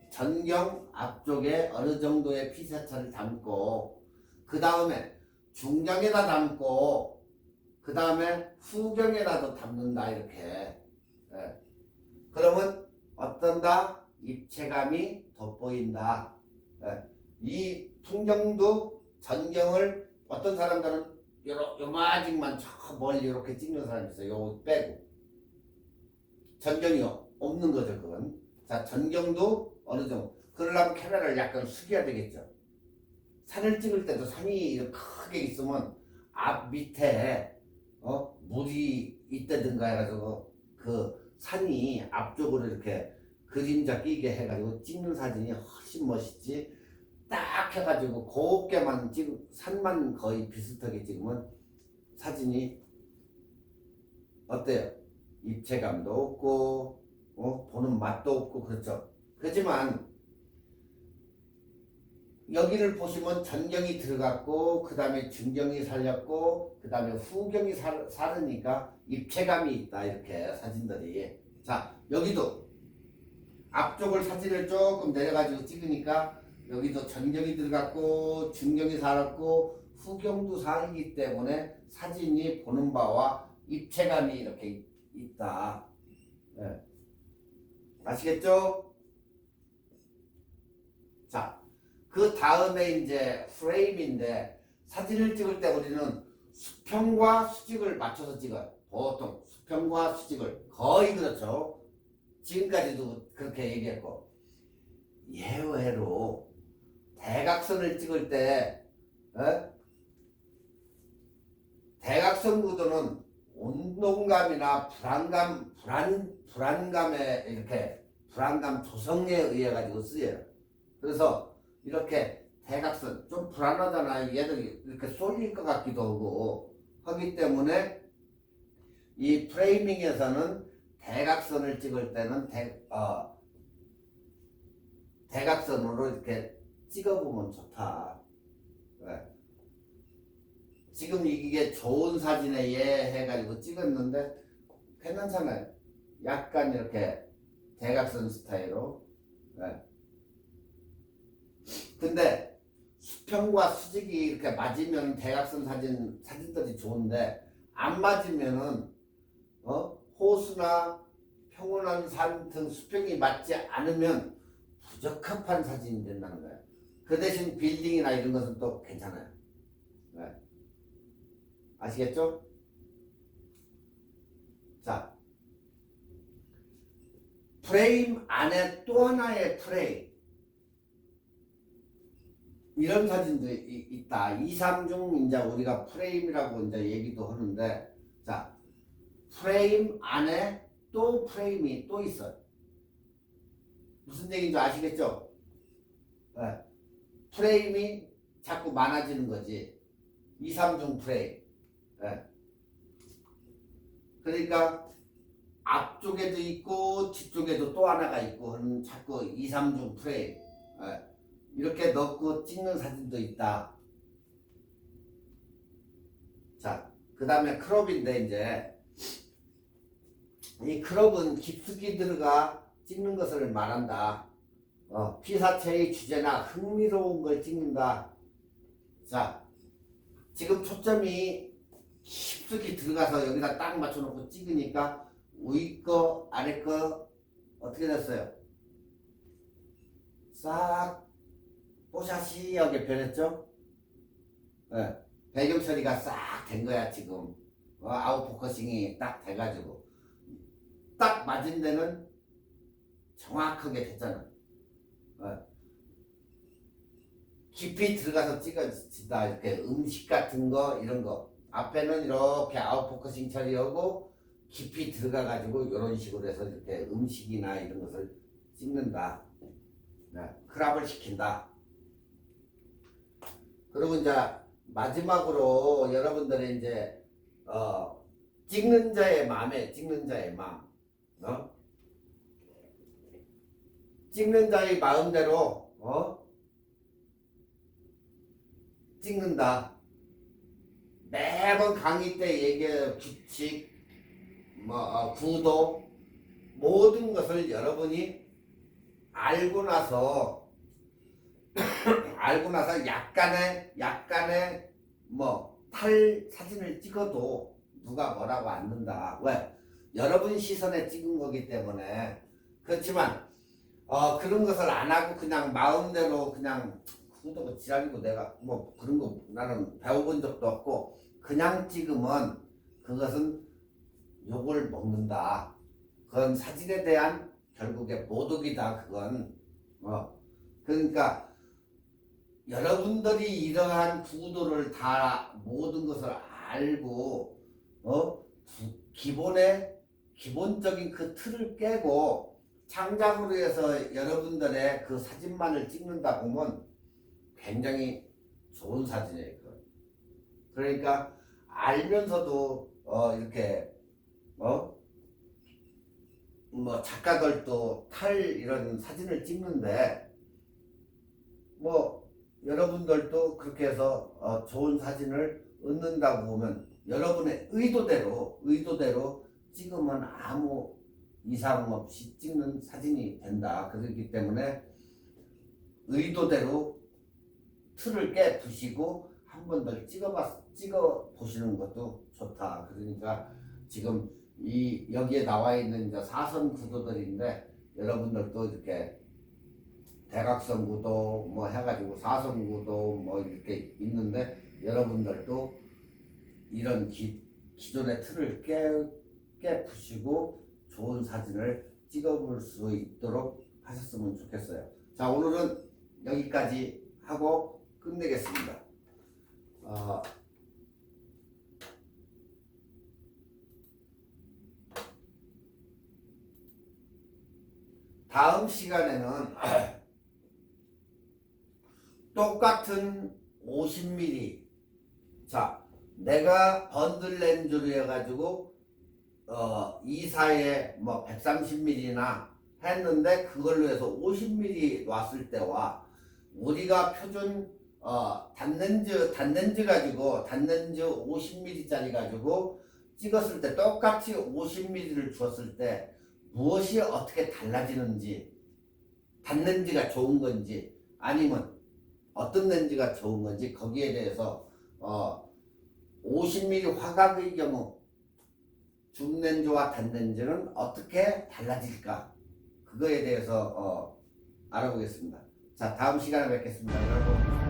[SPEAKER 1] 전경 앞쪽에 어느 정도의 피사체를 담고 그 다음에 중경에다 담고 그 다음에 후경에다도 담는다 이렇게. 예. 그러면 어떤다? 입체감이 돋보인다. 예. 이 풍경도 전경을 어떤 사람들은 요마직만 저 멀리 이렇게 찍는 사람이 있어요. 요 빼고 전경이 없는 거죠 그건. 자, 전경도 어느 정도 그러려면 카메라를 약간 숙여야 되겠죠. 산을 찍을 때도 산이 이렇게 크게 있으면 앞 밑에 물이 있다든가 해가지고 그 산이 앞쪽으로 이렇게 그림자 끼게 해가지고 찍는 사진이 훨씬 멋있지. 딱 해가지고 곱게만 찍 산만 거의 비슷하게 찍으면 사진이 어때요? 입체감도 없고 보는 맛도 없고 그렇죠. 그렇지만 여기를 보시면 전경이 들어갔고 그 다음에 중경이 살렸고 그 다음에 후경이 살으니까 입체감이 있다 이렇게 사진들이. 자, 여기도 앞쪽을 사진을 조금 내려가지고 찍으니까 여기도 전경이 들어갔고 중경이 살았고 후경도 살기 때문에 사진이 보는 바와 입체감이 이렇게 있다. 네. 아시겠죠? 자, 그 다음에 이제 프레임인데 사진을 찍을 때 우리는 수평과 수직을 맞춰서 찍어요. 보통 수평과 수직을 거의 그렇죠. 지금까지도 그렇게 얘기했고 예외로 대각선을 찍을 때 대각선 구도는 운동감이나 불안감에 이렇게 불안감 조성에 의해 가지고 쓰여요. 그래서 이렇게 대각선 좀 불안하잖아요. 얘들이 이렇게 쏠릴 것 같기도 하고 하기 때문에 이 프레이밍에서는 대각선을 찍을 때는 대각선으로 이렇게 찍어보면 좋다. 네. 지금 이게 좋은 사진에 해가지고 찍었는데 괜찮잖아요. 약간 이렇게 대각선 스타일로. 네. 근데 수평과 수직이 이렇게 맞으면 대각선 사진들이 좋은데 안 맞으면은 호수나 평온한 산 등 수평이 맞지 않으면 부적합한 사진이 된다는 거예요. 그 대신 빌딩이나 이런 것은 또 괜찮아요. 네. 아시겠죠? 자, 프레임 안에 또 하나의 프레임. 이런 사진도 있다. 2, 3중 이제 우리가 프레임이라고 이제 얘기도 하는데, 자, 프레임 안에 또 프레임이 또 있어요. 무슨 얘기인지 아시겠죠? 네. 프레임이 자꾸 많아지는 거지. 2, 3중 프레임. 네. 그러니까 앞쪽에도 있고 뒤쪽에도 또 하나가 있고 하는 자꾸 2, 3중 프레임. 네. 이렇게 넣고 찍는 사진도 있다. 자, 그 다음에 크롭인데 이제 이 크롭은 깊숙이 들어가 찍는 것을 말한다. 피사체의 주제나 흥미로운 걸 찍는다. 자, 지금 초점이 깊숙이 들어가서 여기다 딱 맞춰놓고 찍으니까 위 거, 아래 거 어떻게 됐어요? 싹 뽀샤시하게 변했죠? 네. 배경 처리가 싹 된 거야 지금. 아웃포커싱이 딱 돼가지고 딱 맞은 데는 정확하게 됐잖아. 깊이 들어가서 찍어진다. 이렇게 음식 같은 거 이런 거 앞에는 이렇게 아웃포커싱 처리하고 깊이 들어가 가지고 이런 식으로 해서 이렇게 음식이나 이런 것을 찍는다. 크랍을 시킨다. 그리고 이제 마지막으로 여러분들의 이제 찍는 자의 마음에 찍는 자의 마음, 찍는 자의 마음대로 찍는다. 매번 강의 때 얘기해요. 규칙, 구도 모든 것을 여러분이 알고 나서 약간의 탈 사진을 찍어도 누가 뭐라고 안 는다. 왜? 여러분 시선에 찍은 거기 때문에. 그렇지만 그런 것을 안 하고 그냥 마음대로 그냥 그것도 지랄이고 내가 그런 거 나는 배워본 적도 없고 그냥 찍으면 그것은 욕을 먹는다. 그건 사진에 대한 결국에 모독이다. 그건 그러니까 여러분들이 이러한 구도를 다 모든 것을 알고 기본적인 그 틀을 깨고 창작으로 해서 여러분들의 그 사진만을 찍는다 보면 굉장히 좋은 사진이에요. 그러니까 알면서도 이렇게 작가들도 탈 이런 사진을 찍는데 여러분들도 그렇게 해서 좋은 사진을 얻는다고 보면 여러분의 의도대로 찍으면 아무 이상 없이 찍는 사진이 된다. 그렇기 때문에 의도대로 틀을 깨부시고 한 번 더 찍어 보시는 것도 좋다. 그러니까 지금 여기에 나와 있는 이제 사선 구도들인데 여러분들도 이렇게 대각선 구도 해가지고 사선 구도 이렇게 있는데 여러분들도 이런 기존의 틀을 깨부시고 좋은 사진을 찍어볼 수 있도록 하셨으면 좋겠어요. 자, 오늘은 여기까지 하고 끝내겠습니다. 다음 시간에는 똑같은 50mm. 자, 내가 번들 렌즈로 해가지고 2사에 130mm나 했는데 그걸로 해서 50mm 놨을 때와 우리가 표준 단렌즈 가지고 단렌즈 50mm 짜리 가지고 찍었을 때 똑같이 50mm를 주었을 때 무엇이 어떻게 달라지는지, 단렌즈가 좋은 건지 아니면 어떤 렌즈가 좋은 건지 거기에 대해서 50mm 화각의 경우 줌렌즈와 단렌즈는 어떻게 달라질까, 그거에 대해서 알아보겠습니다. 자, 다음 시간에 뵙겠습니다, 여러분.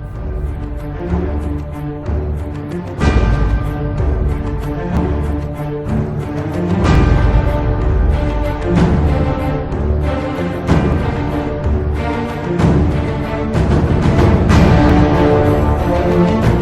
[SPEAKER 1] 네.